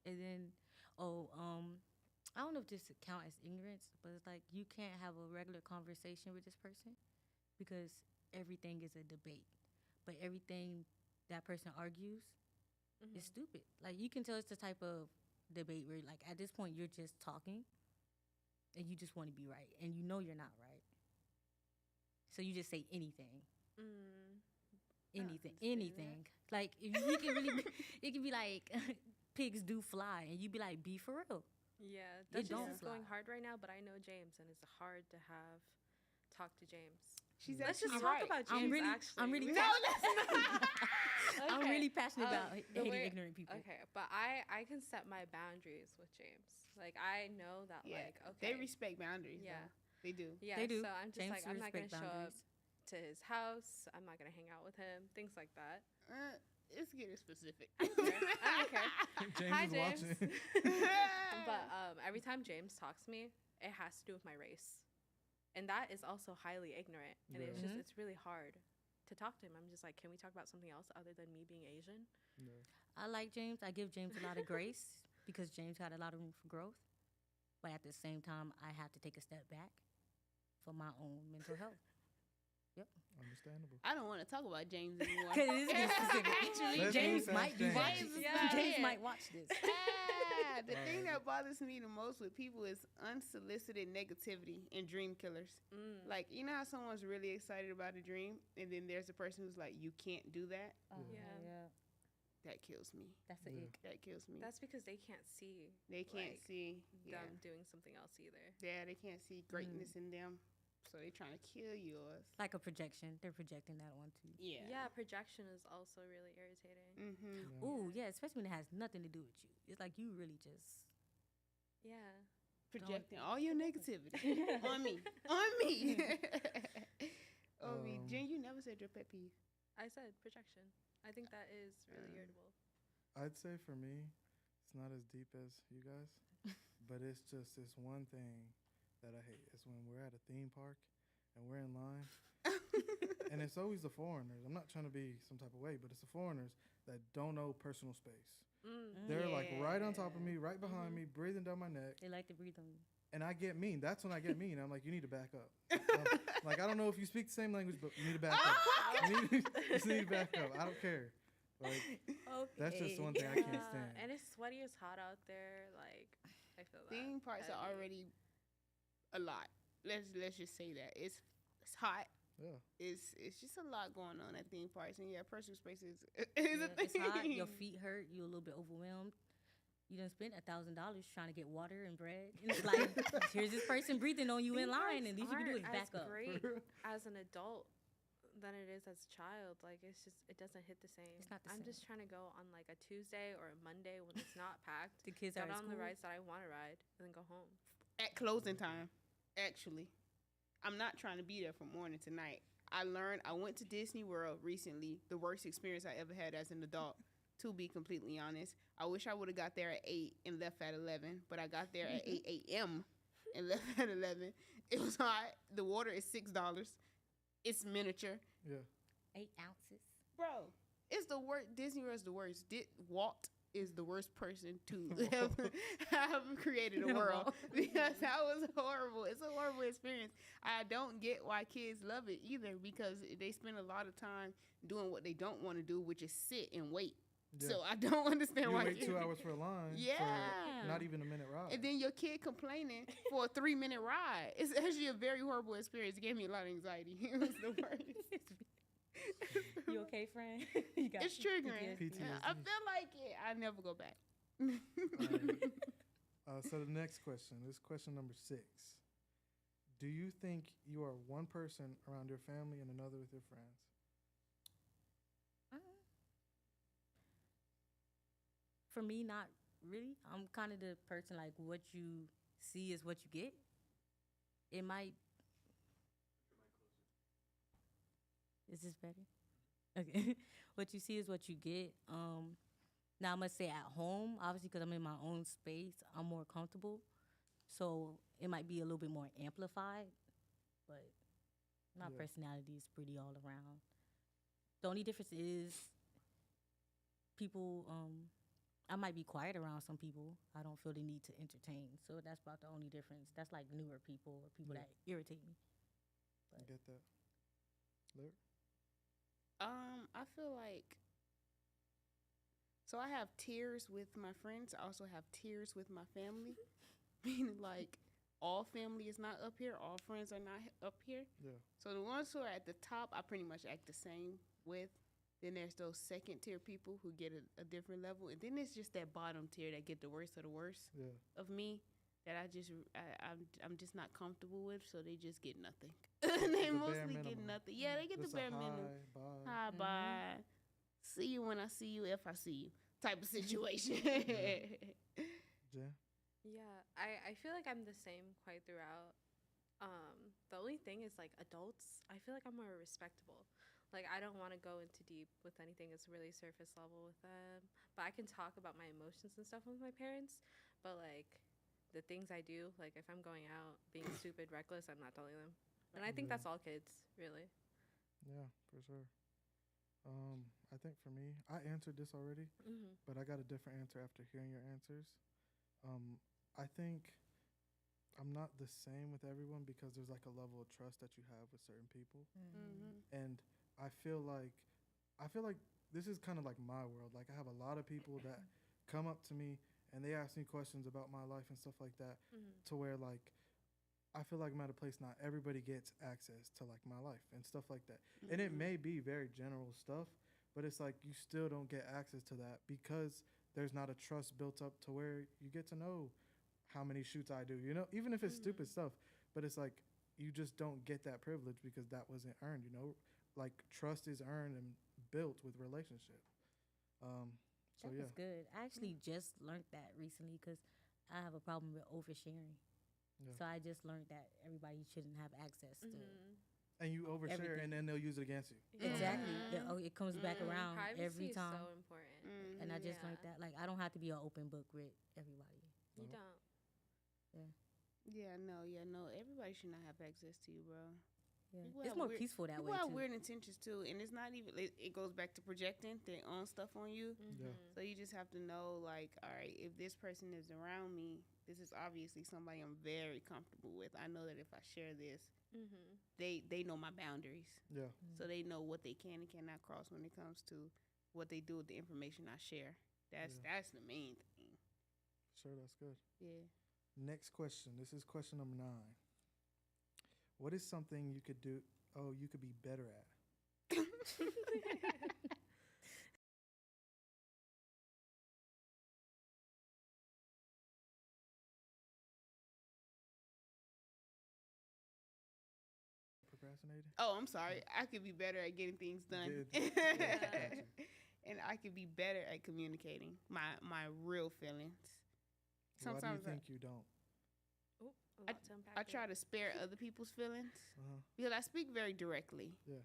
And then I don't know if this would count as ignorance, but it's like you can't have a regular conversation with this person because everything is a debate. But everything that person argues is stupid. Like you can tell it's the type of debate where like at this point you're just talking and you just want to be right and you know you're not right. So you just say anything. Anything. understand Anything. Like if you can really be, it can be like pigs do fly and you be like be for real. Yeah, It Duchess don't is going fly. hard right now, but I know James, and it's hard to talk to James. She's Let's actually just talk right. about James. I'm really No, I'm Okay. really passionate about the hating way- ignorant people. Okay, but I can set my boundaries with James. Like I know that Yeah, like okay. they respect boundaries. Yeah. though. They do. Yeah, They do. so I'm just James like I'm not gonna respect show up boundaries. to his house. I'm not gonna hang out with him. Things like that. It's getting specific. I don't care. James Hi, is James. watching. But every time James talks to me, it has to do with my race, and that is also highly ignorant. And it's Yeah. just it's really hard to talk to him. I'm just like, can we talk about something else other than me being Asian? I like James. I give James a lot of grace because James had a lot of room for growth. But at the same time, I have to take a step back for my own mental health. Understandable. I don't want to talk about James anymore. Because it is getting specific. Actually, Let's James move might past be James. watching. James is Yeah. not James it. might watch this. The thing that bothers me the most with people is unsolicited negativity and dream killers. Like, you know how someone's really excited about a dream, and then there's a person who's like, you can't do that? Yeah. That kills me. That's a Yeah. ick. That kills me. That's because they can't see They can't like, see. Yeah. them doing something else either. Yeah, they can't see greatness in them. So they trying to kill yours. Like a projection. They're projecting that onto you. Yeah. Yeah, projection is also really irritating. Mm-hmm. Ooh, yeah, especially when it has nothing to do with you. It's like you really just Yeah. Projecting all your negativity on me. On me. On me. Jen, you never said your pet peeve. I said projection. I think that is really irritable. I'd say for me, it's not as deep as you guys, but it's just this one thing that I hate. It's when we're at a theme park and we're in line, and it's always the foreigners. I'm not trying to be some type of way, but it's the foreigners that don't know personal space. They're like right on top of me, right behind me, breathing down my neck, they like to breathe on you. and I get mean. That's when I get mean. I'm like, you need to back up. Like, I don't know if you speak the same language, but you need to back up. You just need to back up. I don't care. Like, that's just one thing I can't stand. And it's sweaty as hot out there. Like, I feel that. Theme parks are heavy. already a lot. Let's just say that. It's hot. Yeah. It's just a lot going on at theme parks, and yeah, personal space is Yeah, a thing. it's hot. Your feet hurt. You're a little bit overwhelmed. You done spent $1,000 trying to get water and bread. And it's like, here's this person breathing on you in Theme line, parks and least you can do is aren't back as up. great as an adult than it is as a child. Like it's just it doesn't hit the same. It's not the I'm same. just trying to go on like a Tuesday or a Monday when it's not packed. The kids Get are at on the school. rides that I want to ride and then go home. At closing time, actually. I'm not trying to be there from morning to night. I went to Disney World recently, the worst experience I ever had as an adult, to be completely honest. I wish I would have got there at 8 and left at 11, but I got there at 8 a.m. and left at 11. It was hot. The water is $6. It's miniature. Yeah. 8 ounces. Bro, it's the worst. Disney World is the worst. Walt is the worst person to have created a world because that was horrible. It's a horrible experience. I don't get why kids love it either because they spend a lot of time doing what they don't want to do, which is sit and wait. Yeah. So I don't understand You why. wait 2 hours for a line. Yeah. For not even a minute ride. And then your kid complaining for a 3-minute ride. It's actually a very horrible experience. It gave me a lot of anxiety. It was the worst. You okay, friend? You got It's triggering. PTSD. I feel like it. I never go back. So the next question, this is question number 6. Do you think you are one person around your family and another with your friends? For me, not really. I'm kind of the person like what you see is what you get. It might. Is this better? Okay. What you see is what you get. Now I must say at home, obviously, because I'm in my own space, I'm more comfortable. So it might be a little bit more amplified, but my Yeah. personality is pretty all around. The only difference is people. I might be quiet around some people. I don't feel the need to entertain. So that's about the only difference. That's like newer people or people Yeah. that irritate me. I get that. Lyric? I feel like so I have tiers with my friends. I also have tiers with my family. Meaning like all family is not up here, all friends are not up here. Yeah. So the ones who are at the top, I pretty much act the same with. Then there's those second tier people who get a different level, and then it's just that bottom tier that get the worst of the worst Yeah. of me that I'm just not comfortable with. So they just get nothing. The They bare mostly get minimum. nothing. Yeah, they get Just the a bare minimum. hi, bye. Hi, bye. See you when I see you, if I see you, type of situation. Jen? Yeah, I feel like I'm the same quite throughout. The only thing is like adults, I feel like I'm more respectable. Like I don't want to go into deep with anything that's really surface level with them. But I can talk about my emotions and stuff with my parents. But like the things I do, like if I'm going out being stupid, reckless, I'm not telling them. And I think Yeah. that's all kids, really. Yeah, for sure. I think for me, I answered this already, Mm-hmm. but I got a different answer after hearing your answers. I think I'm not the same with everyone because there's like a level of trust that you have with certain people. Mhm. And I feel like this is kind of like my world. Like I have a lot of people that come up to me and they ask me questions about my life and stuff like that, Mm-hmm. to where like I feel like I'm at a place not everybody gets access to like my life and stuff like that. And it may be very general stuff, but it's like you still don't get access to that because there's not a trust built up to where you get to know how many shoots I do, you know, even if it's stupid stuff, but it's like you just don't get that privilege because that wasn't earned, you know? Like trust is earned and built with relationship. So That yeah. was good. I actually just learned that recently because I have a problem with oversharing. Yeah. So I just learned that everybody shouldn't have access to. Mm-hmm. And you overshare Everything. and then they'll use it against you. Exactly. Mhm. It comes back around Privacy every is time. so important. And I just Yeah. learned that. Like, I don't have to be an open book with everybody. You Nope. don't. Yeah, no. Everybody should not have access to you, bro. Yeah. People It's have more weird- peaceful that People way, have too. weird intentions too, and it's not even. It goes back to projecting their own stuff on you. Yeah. So you just have to know, like, all right, if this person is around me, this is obviously somebody I'm very comfortable with. I know that if I share this, Mm-hmm. they know my boundaries, Yeah. so they know what they can and cannot cross when it comes to what they do with the information I share. That's the main thing. Sure, that's good. Yeah. Next question. This is question number 9. What is something you could do? Oh, you could be better at. procrastinating? Oh, I'm sorry. I could be better at getting things done. Good. Gotcha. And I could be better at communicating my real feelings. Why do you Sometimes think you don't? Ooh, a lot to unpack I there. try to spare other people's feelings Uh-huh. because I speak very directly Yeah.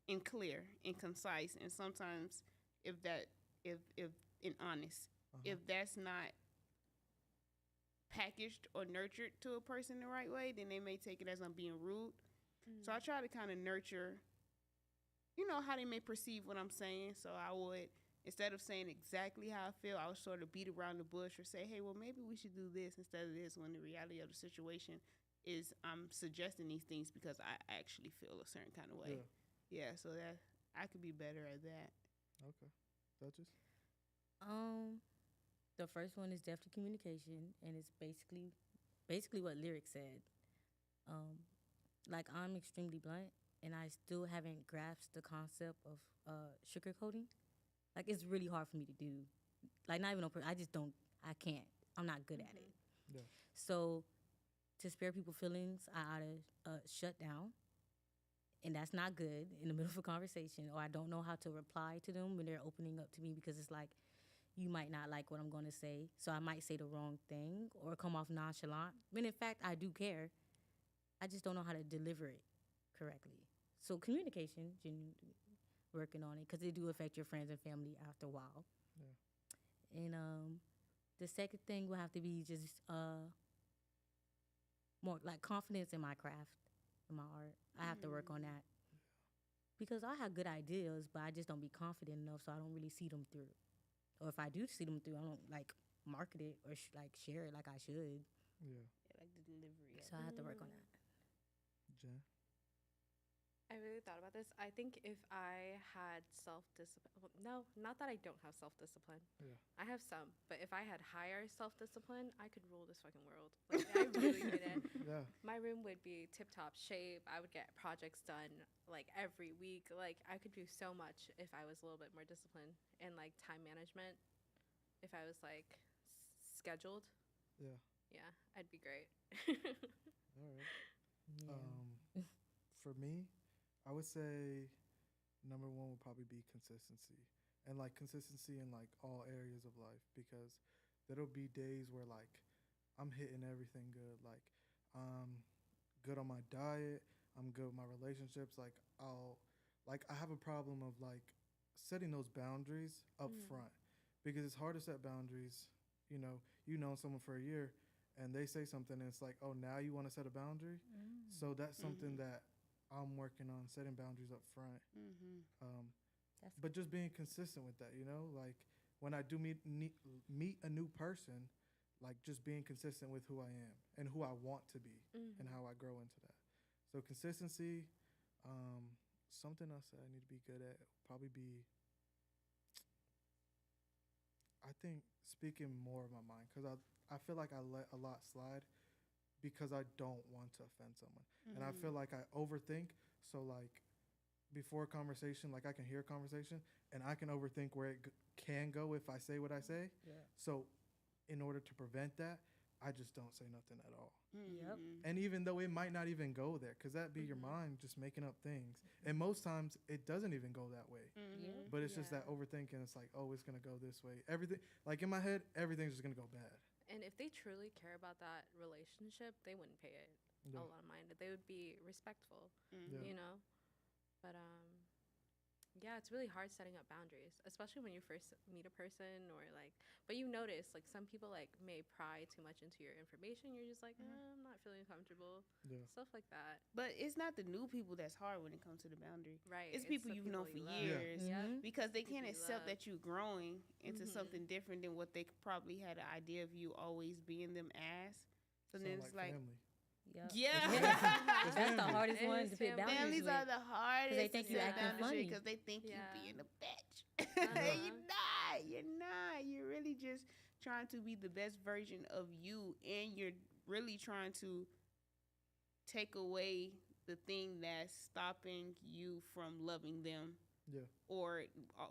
and clear and concise. And sometimes if and honest, Uh-huh. if that's not packaged or nurtured to a person the right way, then they may take it as I'm being rude. So I try to kind of nurture, how they may perceive what I'm saying. So I would, instead of saying exactly how I feel, I would sort of beat around the bush or say, hey, well, maybe we should do this instead of this, when the reality of the situation is I'm suggesting these things because I actually feel a certain kind of way. Yeah, so that I could be better at that. Okay. Duchess? The first one is definitely communication, and it's basically what Lyric said. Like, I'm extremely blunt, and I still haven't grasped the concept of sugarcoating. Like, it's really hard for me to do. Like, not even on purpose. I can't. I'm not good at it. Yeah. So, to spare people feelings, I oughta shut down, and that's not good in the middle of a conversation. Or I don't know how to reply to them when they're opening up to me, because it's like, you might not like what I'm going to say, so I might say the wrong thing or come off nonchalant. When in fact, I do care. I just don't know how to deliver it correctly. So communication, genuinely working on it, because it do affect your friends and family after a while. Yeah. And the second thing will have to be just more like confidence in my craft, in my art. I have to work on that. Because I have good ideas, but I just don't be confident enough, so I don't really see them through. Or if I do see them through, I don't like market it or share it like I should. Yeah. Like the delivery. So I have to work on that. Jen? I really thought about this. I think if I had self-discipline, well, no, not that I don't have self-discipline. Yeah. I have some, but if I had higher self-discipline, I could rule this fucking world. Like, I really couldn't. Yeah. My room would be tip-top shape. I would get projects done like every week. Like, I could do so much if I was a little bit more disciplined and like time management. If I was like scheduled, Yeah. yeah, I'd be great. All right. Yeah. For me, I would say number one would probably be consistency. And like consistency in like all areas of life, because there'll be days where like I'm hitting everything good. Like good on my diet, I'm good with my relationships. Like I have a problem of like setting those boundaries up front, because it's hard to set boundaries. You know someone for a year and they say something and it's like, oh, now you want to set a boundary? So that's something that I'm working on, setting boundaries up front. But just being consistent with that, like when I do meet a new person, like just being consistent with who I am and who I want to be and how I grow into that. So consistency, something else that I need to be good at would probably be, I think, speaking more of my mind, because I feel like I let a lot slide because I don't want to offend someone. And I feel like I overthink. So like before a conversation, like I can hear a conversation and I can overthink where it can go if I say what I say. Yeah. So in order to prevent that, I just don't say nothing at all. Yep. And even though it might not even go there, because that'd be your mind just making up things. And most times it doesn't even go that way. Yeah. But it's just that overthinking. It's like, oh, it's going to go this way. Everything, like in my head, everything's just going to go bad. And if they truly care about that relationship, they wouldn't pay it a lot of mind. They would be respectful, you know? But, yeah, it's really hard setting up boundaries, especially when you first meet a person or like, but you notice like some people like may pry too much into your information. You're just like, I'm not feeling comfortable. Yeah. Stuff like that. But it's not the new people that's hard when it comes to the boundary. Right. It's people the you've known for you love. years. Mhm. Because they People can't you accept love. that you're growing into something different than what they probably had an idea of you always being them as. So then Sound it's like, family. Yep. yeah. That's the hardest It one is to put family. boundaries Families with. are the hardest they think to you set acting boundaries funny. because they think Yeah. you being a bitch. Uh-huh. You're not. You're not. You're really just trying to be the best version of you, and you're really trying to take away the thing that's stopping you from loving them Yeah. or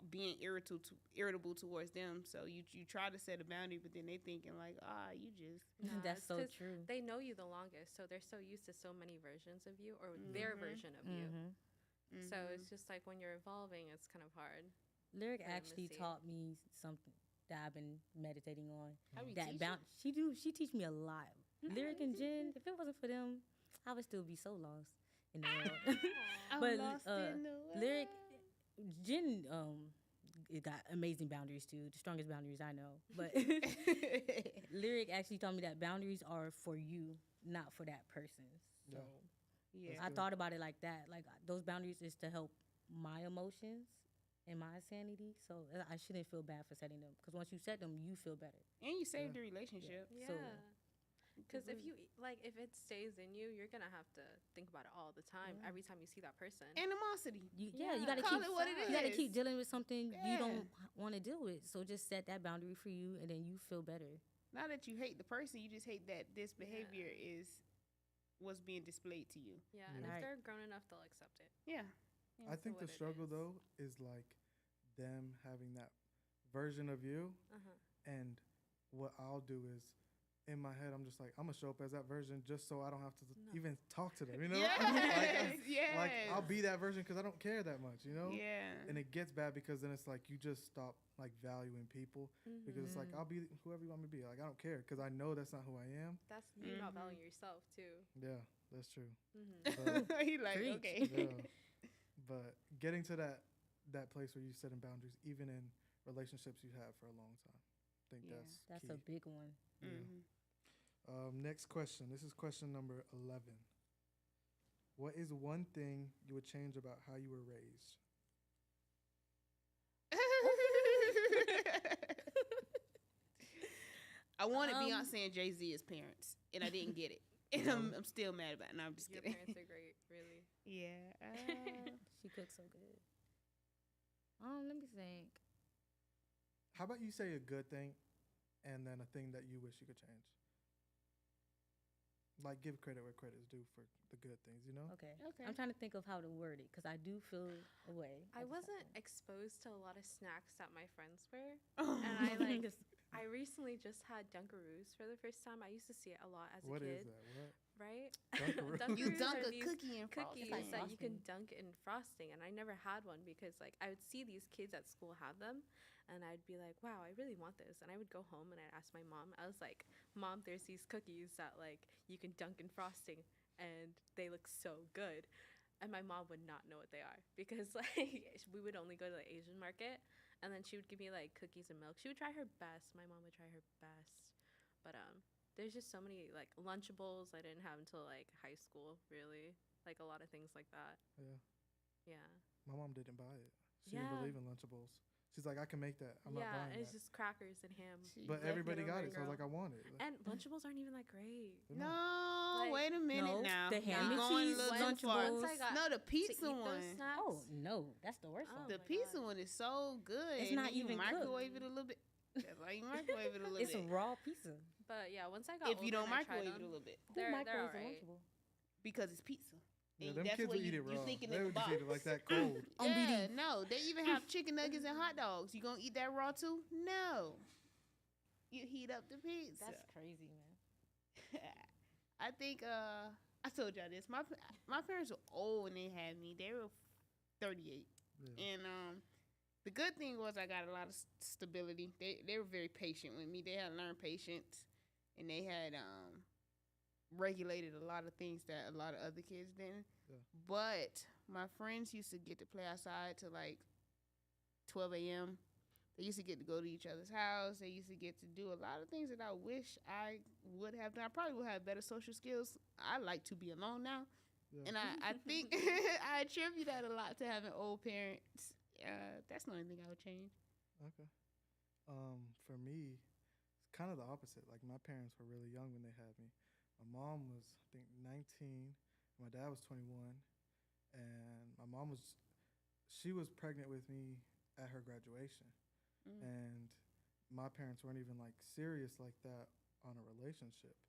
being irritable towards them. So you try to set a boundary, but then they thinking like, you just Nah, That's it's so 'cause true. They know you the longest, so they're so used to so many versions of you or their Mhm. version of you. Mm-hmm. So it's just like when you're evolving, it's kind of hard. Lyric for them to actually see. taught me something that I've been meditating on. How we That teach bound. She teach me a lot. Lyric and Jen, if it wasn't for them, I would still be so lost in the world. I'm But, lost in the Lyric, world. Jen, it got amazing boundaries too, the strongest boundaries I know. But Lyric actually taught me that boundaries are for you, not for that person. So Yeah. yeah. I good. thought about it like that. Like those boundaries is to help my emotions and my sanity. So I shouldn't feel bad for setting them because once you set them, you feel better. And you saved Yeah. the relationship. Yeah. So- Because if you if it stays in you, you're gonna have to think about it all the time. Yeah. Every time you see that person. Animosity. You Yeah. gotta Call keep it what it you gotta is. keep dealing with something you Yeah. don't want to deal with. So just set that boundary for you, and then you feel better. Not that you hate the person, you just hate that this behavior is what's being displayed to you. Yeah, Yeah. and if Right. they're grown enough, they'll accept it. Yeah. I think what the it struggle is. though is like them having that version of you, and what I'll do is in my head I'm just like I'm gonna show up as that version just so I don't have to No. even talk to them. You know, Yes. Yes. like I'll be that version because I don't care that much. You know, Yeah. and it gets bad because then it's like you just stop like valuing people because it's like Mhm. I'll be whoever you want me to be. Like I don't care because I know that's not who I am. That's you not Mhm. valuing yourself too. Yeah, that's true. Mm-hmm. But, he like, Preach. okay. yeah, but getting to that place where you setting boundaries, even in relationships you have for a long time, I think Yeah. that's That's key. a big one. Yeah. Mhm. Next question. This is question number 11. What is one thing you would change about how you were raised? I wanted Um, Beyonce and Jay Z as parents, and I didn't get it. And I'm still mad about it. No, I'm just Your kidding. parents are great, really. Yeah. She cooks so good. Let me think. How about you say a good thing and then a thing that you wish you could change? Like give credit where credit is due for the good things, you know? Okay. Okay. I'm trying to think of how to word it because I do feel a way. I just have wasn't to- exposed to a lot of snacks that my friends were. and I like I recently just had Dunkaroos for the first time. I used to see it a lot as What a is kid, that? What? right? Dunkaroos? you Dunkaroos dunk are a these cookie and cookies like that you can frosting. dunk in frosting, and I never had one because like I would see these kids at school have them, and I'd be like, wow, I really want this. And I would go home and I'd ask my mom. I was like, Mom, there's these cookies that like you can dunk in frosting, and they look so good. And my mom would not know what they are because like we would only go to the Asian market, and then she would give me like cookies and milk. She would try her best. My mom would try her best, but there's just so many like Lunchables I didn't have until like high school, really. Like a lot of things like that. Yeah. Yeah. My mom didn't buy it. She Yeah. didn't believe in Lunchables. She's like, I can make that. I'm not yeah, buying it's that. just crackers and ham. But everybody got it, so I was girl. like, I want it. Like, And Lunchables aren't even that great. they're not. No, Like- wait a minute No, now. the ham You're and going a cheese little too Once far. Lunchables. I got No, the to pizza eat those one. snacks, Oh no, that's the worst Oh. one. The my pizza God. one is so good. It's and not then you even cooked. microwave it a little bit. That's why you microwave it a little It's a bit. raw pizza. But yeah, once I got If older you don't and I tried microwave it a them, little bit, Who They're microwaves a alright. Lunchable? because it's pizza. Yeah, And them that's kids what will eat it you raw. thinking They in the would just box. eat it like that cold. On Yeah, BD. no, they even have chicken nuggets and hot dogs. You gonna eat that raw too? No. You heat up the pizza. That's crazy, man. I think I told y'all this. My parents were old when they had me. They were 38, Yeah. and the good thing was I got a lot of stability. They were very patient with me. They had learned patience, and they had regulated a lot of things that a lot of other kids didn't. Yeah. But my friends used to get to play outside till like 12 a.m. They used to get to go to each other's house. They used to get to do a lot of things that I wish I would have done. I probably would have better social skills. I like to be alone now. Yeah. And I think I attribute that a lot to having old parents. That's the only thing I would change. Okay. For me, it's kind of the opposite. Like my parents were really young when they had me. My mom was, I think, 19. My dad was 21, and my mom she was pregnant with me at her graduation, and my parents weren't even like serious like that on a relationship.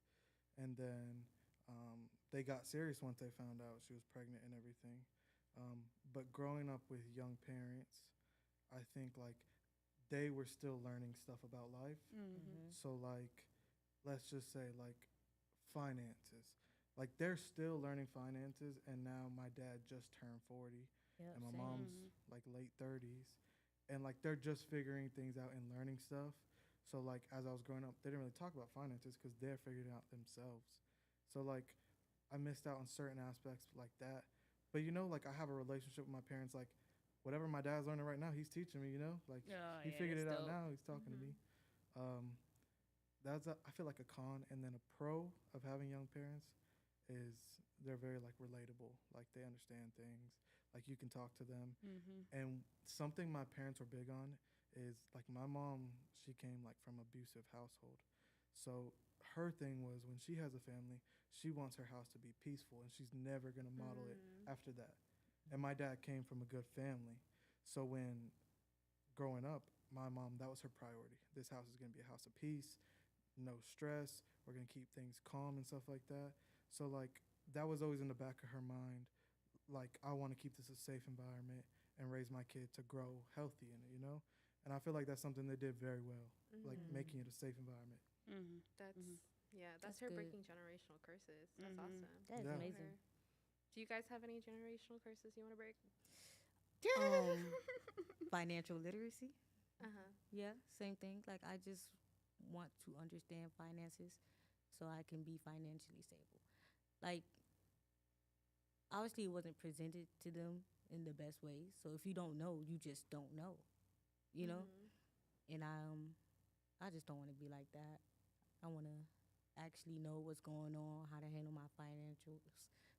And then they got serious once they found out she was pregnant and everything. But growing up with young parents, I think like they were still learning stuff about life. Mm-hmm. So like, let's just say like finances. Like they're still learning finances, and now my dad just turned 40, Yep, and my same. mom's like late 30s, and like they're just figuring things out and learning stuff. So like as I was growing up, they didn't really talk about finances because they're figuring it out themselves. So like I missed out on certain aspects like that. But you know, like I have a relationship with my parents. Like whatever my dad's learning right now, he's teaching me. You know, like Oh, he yeah, figured it that's out dope. now. He's talking to me. That's I feel like a con, and then a pro of having young parents is they're very like relatable. Like they understand things. Like you can talk to them. Mm-hmm. And something my parents were big on is like my mom. She came like from abusive household, so her thing was when she has a family, she wants her house to be peaceful, and she's never gonna model it after that. And my dad came from a good family, so when growing up, my mom, that was her priority. This house is gonna be a house of peace, no stress. We're gonna keep things calm and stuff like that. So like that was always in the back of her mind. Like I want to keep this a safe environment and raise my kid to grow healthy in it, you know. And I feel like that's something they did very well, like making it a safe environment. Mm-hmm. That's yeah. That's, That's her good. breaking generational curses. That's awesome. That is Yeah. amazing. Do you guys have any generational curses you want to break? Financial literacy. Uh-huh. Yeah, same thing. Like I just want to understand finances so I can be financially stable. Like obviously it wasn't presented to them in the best way. So if you don't know, you just don't know. You know? And I just don't want to be like that. I want to actually know what's going on, how to handle my financials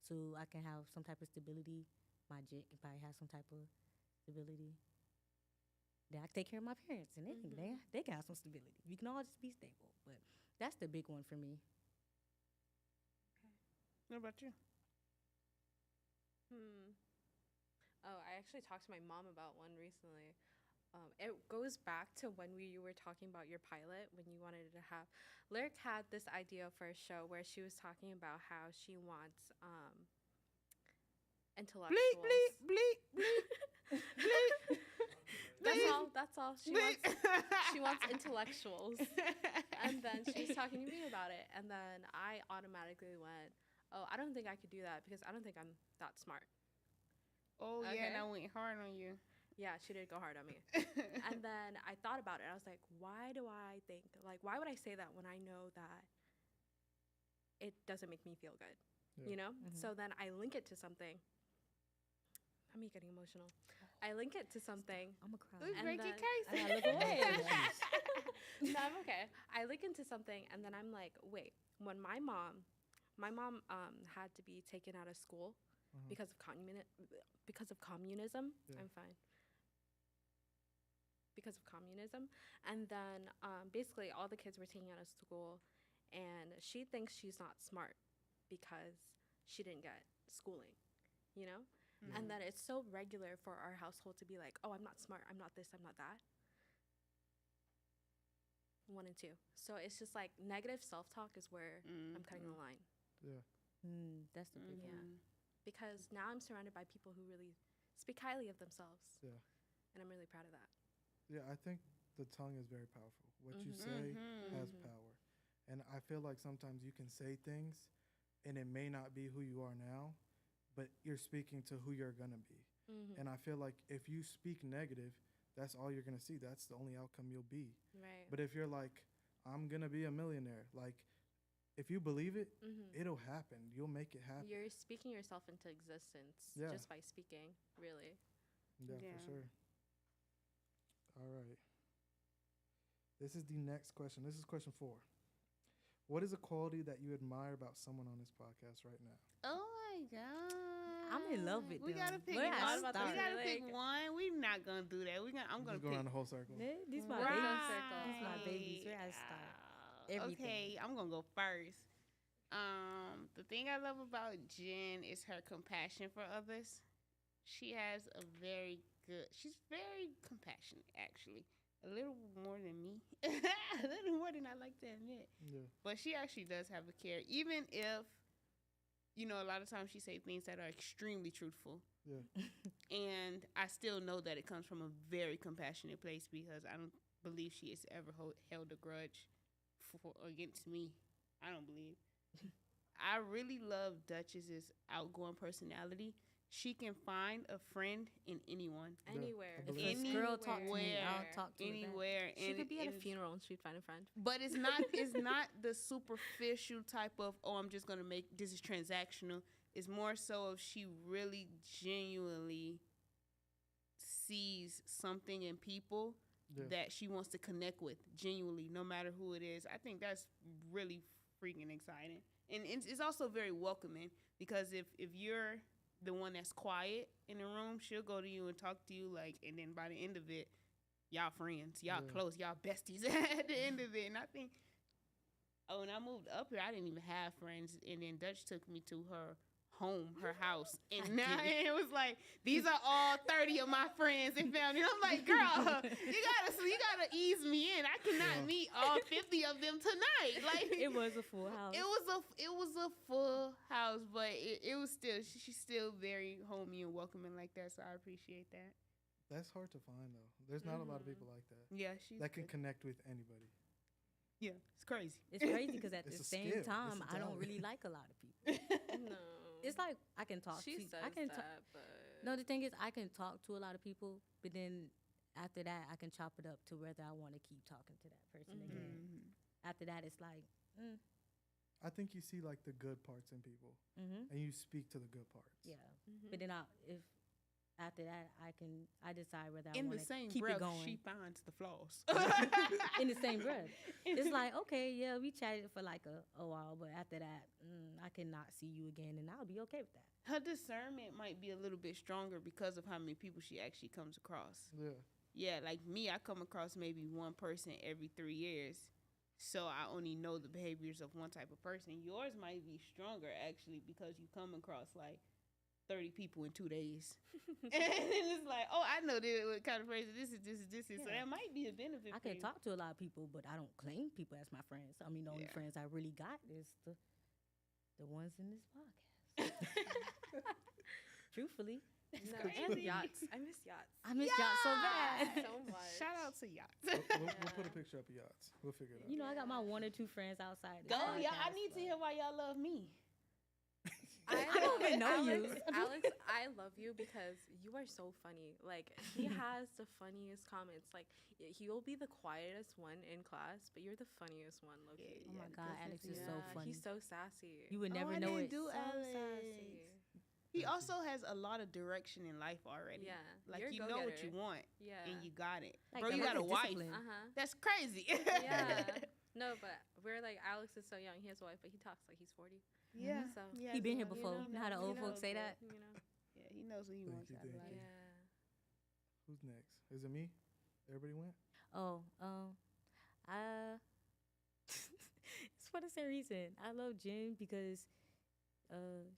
so I can have some type of stability. My jit can probably have some type of stability. Then I can take care of my parents, and they can have some stability. We can all just be stable, but that's the big one for me. What about you? Oh, I actually talked to my mom about one recently. It goes back to when you were talking about your pilot, when you wanted to have. Lyric had this idea for a show where she was talking about how she wants intellectuals. Bleep, bleep, bleep, bleep. That's all. She wants intellectuals. And then she was talking to me about it, and then I automatically went, "Oh, I don't think I could do that because I don't think I'm that smart." Oh Okay. yeah, and I went hard on you. Yeah, she did go hard on me. And then I thought about it. I was like, why would I say that when I know that it doesn't make me feel good? Yeah. You know? So then I link it to something. I'm getting emotional. I link it to something. I'm a cry. Let's And break your then- case. I gotta look away. No, I'm okay. I link into something, and then I'm like, wait. When my mom had to be taken out of school because of communism. Yeah. I'm fine. Because of communism, and then basically all the kids were taken out of school, and she thinks she's not smart because she didn't get schooling, you know. And then it's so regular for our household to be like, oh, I'm not smart, I'm not this, I'm not that. 1 and 2. So it's just like negative self-talk is where I'm cutting the line. Yeah. That's the big one. Yeah. Because now I'm surrounded by people who really speak highly of themselves. Yeah. And I'm really proud of that. Yeah, I think the tongue is very powerful. What you say has power. And I feel like sometimes you can say things and it may not be who you are now, but you're speaking to who you're going to be. And I feel like if you speak negative, that's all you're going to see. That's the only outcome you'll be. Right. But if you're like, I'm going to be a millionaire, like, if you believe it, it'll happen. You'll make it happen. You're speaking yourself into existence Yeah. just by speaking, really. Yeah, Yeah. for sure. All right. This is the next question. This is question 4. What is a quality that you admire about someone on this podcast right now? Oh my god. I'm in love with We them. gotta pick Where one. I We start? gotta pick Like- one. We're not gonna do that. I'm gonna Just go pick around the whole circle. These my Right. babies. Circle. These my babies. Where I start? Everything. Okay, I'm gonna go first. The thing I love about Jen is her compassion for others. She's very compassionate, actually. A little more than me. A little more than I like to admit. Yeah. But she actually does have a care. Even if, a lot of times she say things that are extremely truthful. Yeah. And I still know that it comes from a very compassionate place because I don't believe she has ever held a grudge against me. I don't believe. I really love Duchess's outgoing personality. She can find a friend in anyone. Anywhere. I If believe this it. girl talk to me, Anywhere. I'll talk to her back. Anywhere. She And could be at a it's- funeral and she'd find a friend. But it's not the superficial type of, oh, I'm just gonna make this is transactional. It's more so if she really genuinely sees something in people Yeah. that she wants to connect with genuinely, no matter who it is. I think that's really freaking exciting. And it's also very welcoming because if you're the one that's quiet in the room, she'll go to you and talk to you like, and then by the end of it, y'all friends, y'all Yeah. close, y'all besties at the end of it. And I think, when I moved up here, I didn't even have friends, and then Dutch took me to her home, her house, and now it was like, these are all 30 of my friends and family. And I'm like, girl, you gotta ease me in. I cannot meet all 50 of them tonight. Like It was a full house. it was a full house, but it was still she's still very homey and welcoming like that. So I appreciate that. That's hard to find though. There's not a lot of people like that Yeah, she's that can good. connect with anybody. Yeah, it's crazy. It's crazy because at It's the a same skill. It's time, a I don't talent. really like a lot of people. No. It's like I can talk She to. says I can that, but No, the thing is, I can talk to a lot of people, but then after that, I can chop it up to whether I want to keep talking to that person again. Mhm. After that, it's like, I think you see like the good parts in people, and you speak to the good parts. yeah. Mhm. But then if after that, I decide whether I In want the to same keep breath, it going. she finds the flaws. In the same breath, it's like, okay, yeah, we chatted for like a while, but after that, I cannot see you again, and I'll be okay with that. Her discernment might be a little bit stronger because of how many people she actually comes across. Yeah. Yeah, like me, I come across maybe one person every 3 years. So I only know the behaviors of one type of person. Yours might be stronger actually because you come across like 30 people in 2 days. And it's like, oh, I know what kind of person this is. So Yeah. that might be a benefit I for can you. talk to a lot of people, but I don't claim people as my friends. I mean, the only Yeah. friends I really got is the ones in this podcast. Truthfully, No, crazy. and yachts. I miss yachts. I miss y'all so bad. So much. Shout out to yachts. We'll put a picture up of yachts. We'll figure it out. You know, I got my one or two friends outside. Go, this y'all. I podcast, need to but- hear why y'all love me. I don't even know you. Alex, I love you because you are so funny. Like, he has the funniest comments. Like, he will be the quietest one in class, but you're the funniest one, Loki. Oh my God, because Alex he's- is so funny. He's so sassy. You would Oh, never I know didn't it. do so Alex. sassy. He also has a lot of direction in life already. Yeah. Like, you're a you know what go-getter. you want, Yeah. and you got it. Like, Bro, the you got a perfect wife. discipline. Uh-huh. That's crazy. Yeah. No, but we're like, Alex is so young. He has a wife, but he talks like he's 40. Yeah. So He been here so, before. You know how the old he folks knows say what- that? You know. Yeah, he knows what he Thank wants you, out of thank life. you. Yeah. Who's next? Is it me? Everybody went? Oh, it's for the same reason. I love Jen because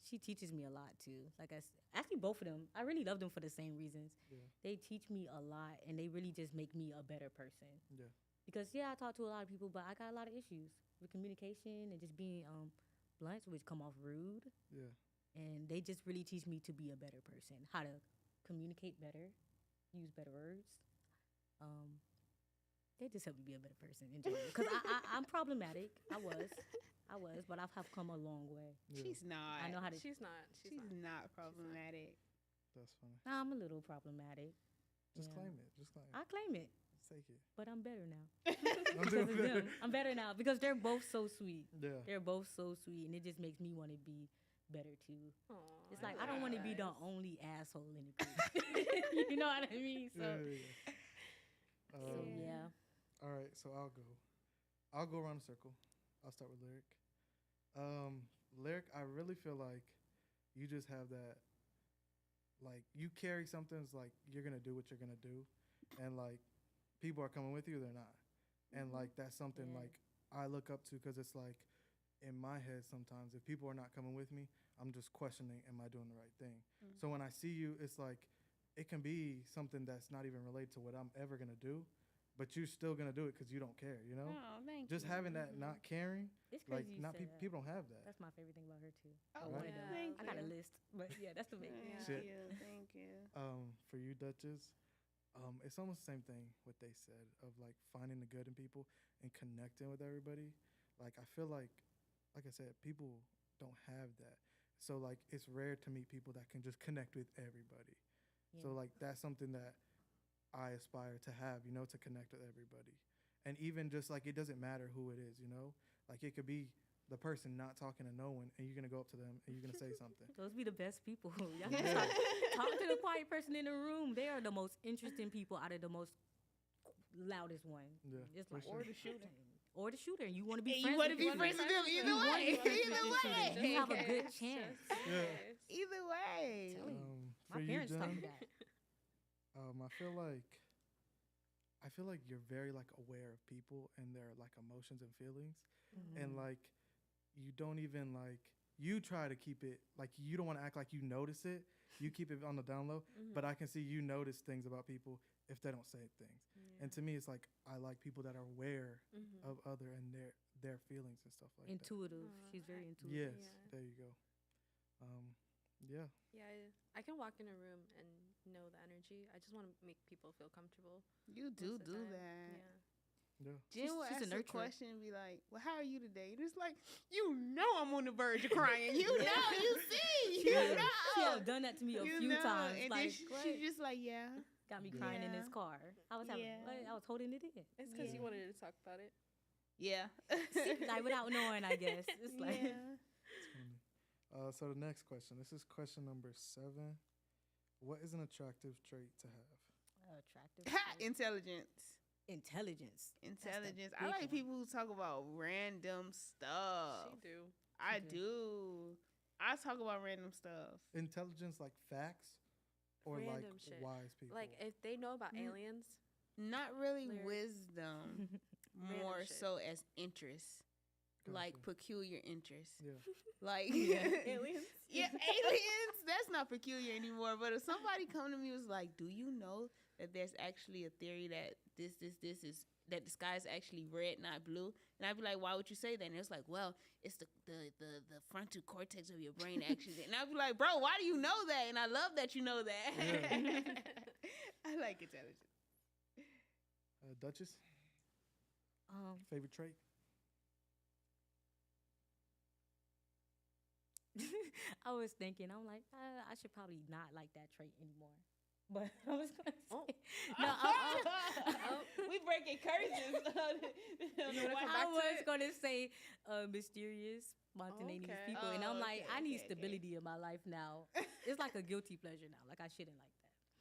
she teaches me a lot too. Like actually both of them. I really love them for the same reasons. Yeah. They teach me a lot, and they really just make me a better person. Yeah. Because yeah, I talk to a lot of people, but I got a lot of issues with communication and just being blunt, which come off rude. Yeah. And they just really teach me to be a better person, how to communicate better, use better words. They just help me be a better person in general. Because I'm problematic. I was, but I've come a long way. Yeah. She's not. I know how to. She's not. She's She's not. not problematic. That's funny. I'm a little problematic. Just Yeah. claim it. Just claim it. I claim it, Just take it. but I'm better now. I'm Because doing of better. them. I'm better now because they're both so sweet. Yeah. They're both so sweet, and it just makes me want to be better too. Aw, It's like I don't want to be the only asshole in the group. You know what I mean? So, Yeah. so yeah. All right, so I'll go around the circle. I'll start with Lyric. Lyric, I really feel like you just have that, like, you carry something. It's like you're gonna do what you're gonna do, and like people are coming with you, they're not, and like that's something Yeah. like I look up to because it's like in my head sometimes if people are not coming with me, I'm just questioning, am I doing the right thing? So when I see you, it's like it can be something that's not even related to what I'm ever gonna do, but you're still gonna do it because you don't care. You know, Oh, thank just you. having that not caring, It's like crazy. not people don't have that. That's my favorite thing about her too. Oh, One of yeah. them. thank I got a you. list, but yeah, that's the main. Thank Shit. you. Thank you. For you, Duchess, it's almost the same thing what they said of like finding the good in people and connecting with everybody. Like I feel like I said, people don't have that. So like it's rare to meet people that can just connect with everybody. So Yeah. like that's something that I aspire to have, you know, to connect with everybody. And even just like it doesn't matter who it is, you know? Like it could be the person not talking to no one and you're gonna go up to them and you're gonna say something. Those be the best people. Y'all Yeah. just talk to the quiet person in the room. They are the most interesting people out of the most loudest one. Yeah, It's for like sure. Or the shooter. Or the shooter. You want to be And friends you want to with be the friends with shooter. them either You wanna way. be friends with Either the shooter. way. You have a good It's chance. just Yeah. nice. Either way. Tell you. For My you, parents taught Jen, me that. I feel like you're very like aware of people and their like emotions and feelings. Mm-hmm. And like you don't even like you try to keep it like you don't want to act like you notice it. You keep it on the down low, but I can see you notice things about people if they don't say things. And to me, it's like I like people that are aware of other and their feelings and stuff like Intuitive. Aw, She's very that. intuitive. Yes, Yeah. there you go. Yeah, Yeah, I can walk in a room and know the energy. I just want to make people feel comfortable. You most do of the do time. that. Yeah. yeah. Jen will she's a ask a nurturer. question and be like, "Well, how are you today?" And it's like, you know, I'm on the verge of crying. You know, you see, you Yeah. know. She have done that to me a You few know. times. And Like, then she what? just like, yeah, Got me crying in this Yeah. car. I was having, Yeah. I was holding it in. It's because Yeah. you wanted to talk about it. yeah. Like without knowing, I guess. It's like yeah. It's funny. So the next question. This is question number 7. What is an attractive trait to have? attractive. Ha, trait. intelligence. Intelligence. Intelligence. I big like one. people who talk about random stuff. She do. I do. do. I talk about random stuff. Intelligence like facts or Random like shit. wise people? Like if they know about Mm. aliens, Not really Lyrics. wisdom, more shit. so as interest, like Gotcha. peculiar interest. Yeah. Like aliens. Yeah, aliens. That's not peculiar anymore. But if somebody come to me and was like, "Do you know that there's actually a theory that this is that the sky is actually red, not blue?" And I'd be like, "Why would you say that?" And it's like, "Well, it's the frontal cortex of your brain actually." And I'd be like, "Bro, why do you know that?" And I love that you know that. Yeah. I like intelligence. Duchess, Um, favorite trait? I was thinking, I'm like, I should probably not like that trait anymore. But I was gonna say, Oh. no, We breaking curses. I was gonna say mysterious, spontaneous Okay. people, and I'm Oh, like, okay, I need okay, okay. stability in my life now. It's like a guilty pleasure now. Like I shouldn't like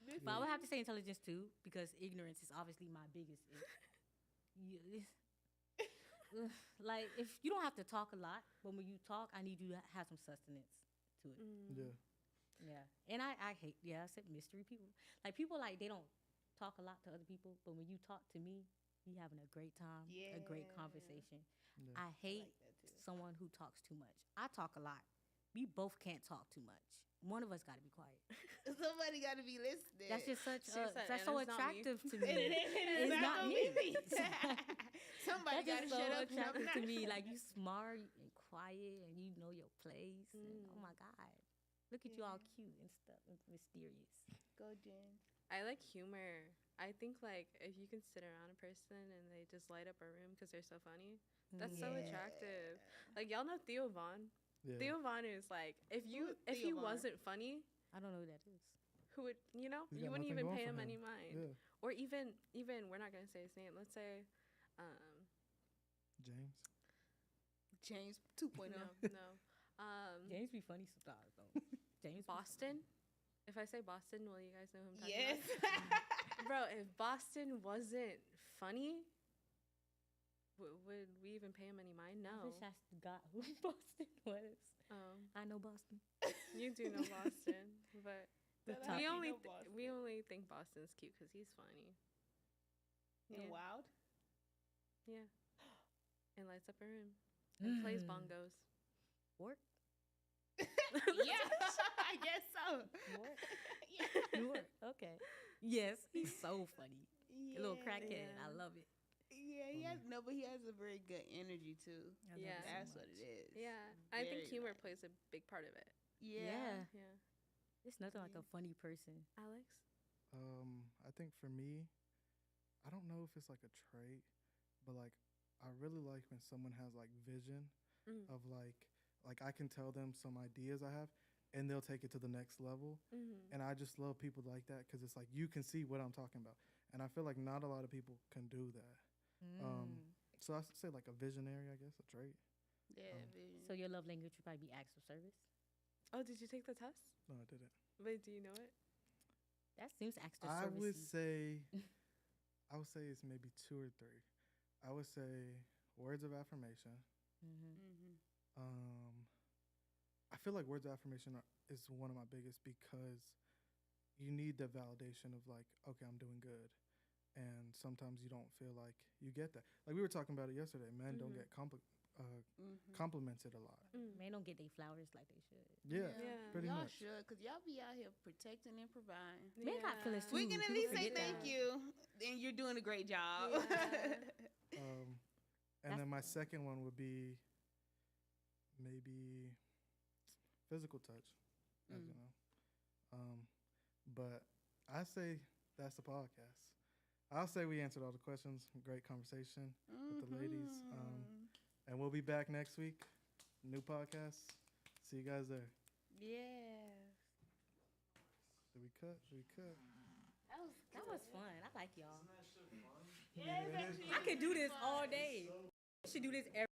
that. But I would have to say intelligence too, because ignorance is obviously my biggest. Like if you don't have to talk a lot, but when you talk, I need you to have some sustenance to it. Yeah. Yeah, and I hate. Yeah, I said mystery people. Like people like they don't talk a lot to other people, but when you talk to me, you having a great time, a great Yeah. conversation. Yeah. I hate someone who talks too much. I talk a lot. We both can't talk too much. One of us got to be quiet. Somebody got to be listening. That's just such. She said, That's "And so it's not me." attractive to And me. it's It's not gonna me. be Somebody got That's to just so shut up. attractive to me. Like you smart and quiet, and you know your place. And, oh my God, look at you all cute and stuff, and mysterious. Go, Jen. I like humor. I think like if you can sit around a person and they just light up a room because they're so funny, that's so Yeah. attractive. Like y'all know Theo Vaughn. Yeah. Theo Vaughn is like if Who is if he Theo Von? wasn't funny, I don't know who that is. who would He's you got wouldn't nothing even going pay for him him. any mind. Yeah. Or even we're not gonna say his name. Let's say James. James 2.0. no. James be funny sometimes though. James be Boston. If I say Boston, will you guys know who I'm talking Yes. about? Bro, if Boston wasn't funny, would we even pay him any mind? I No. wish I got who Boston was. I know Boston. You do know Boston, but The But top. we you only know Boston. we only think Boston's cute because he's funny. And Yeah. Wild. Yeah. And lights up a room and plays Mm. bongos. Work. Yeah, I guess so. Work. Yeah. Work. Okay. Yes, he's so funny. a little crackhead. I Yeah. love it. Yeah, he has no, but he has a very good energy too. I love Yeah. it so That's what much. it is. Yeah, I think Very humor nice. plays a big part of it. Yeah. Yeah, It's nothing like a funny person. Alex. I think for me, I don't know if it's like a trait, but like I really like when someone has like vision Mm. of like I can tell them some ideas I have, and they'll take it to the next level. Mm-hmm. And I just love people like that because it's like you can see what I'm talking about, and I feel like not a lot of people can do that. So I say like a visionary, I guess, a trait. Yeah, Um, vision. So your love language would probably be acts of service. Oh, did you take the test? No, I didn't. Wait, do you know it? That seems acts of I service. would say, it's maybe 2 or 3. I would say words of affirmation. Mm-hmm. I feel like words of affirmation is one of my biggest because you need the validation of like, okay, I'm doing good, and sometimes you don't feel like you get that. Like we were talking about it yesterday. Men don't get complimented a lot. Mm. Men don't get their flowers like they should. Yeah, Yeah. pretty y'all much. should, cause y'all be out here protecting and providing. Men got feelings too. We can at People least say forget thank that. you, and you're doing a great job. Yeah. And then my That's- second one would be maybe physical touch, as you know. But I say that's the podcast. I'll say we answered all the questions. Great conversation with the ladies. And we'll be back next week. New podcast. See you guys there. Yeah. Did we cut? Did we cut? That was fun. I like y'all. Yeah, it's actually I could do this all day. We should do this every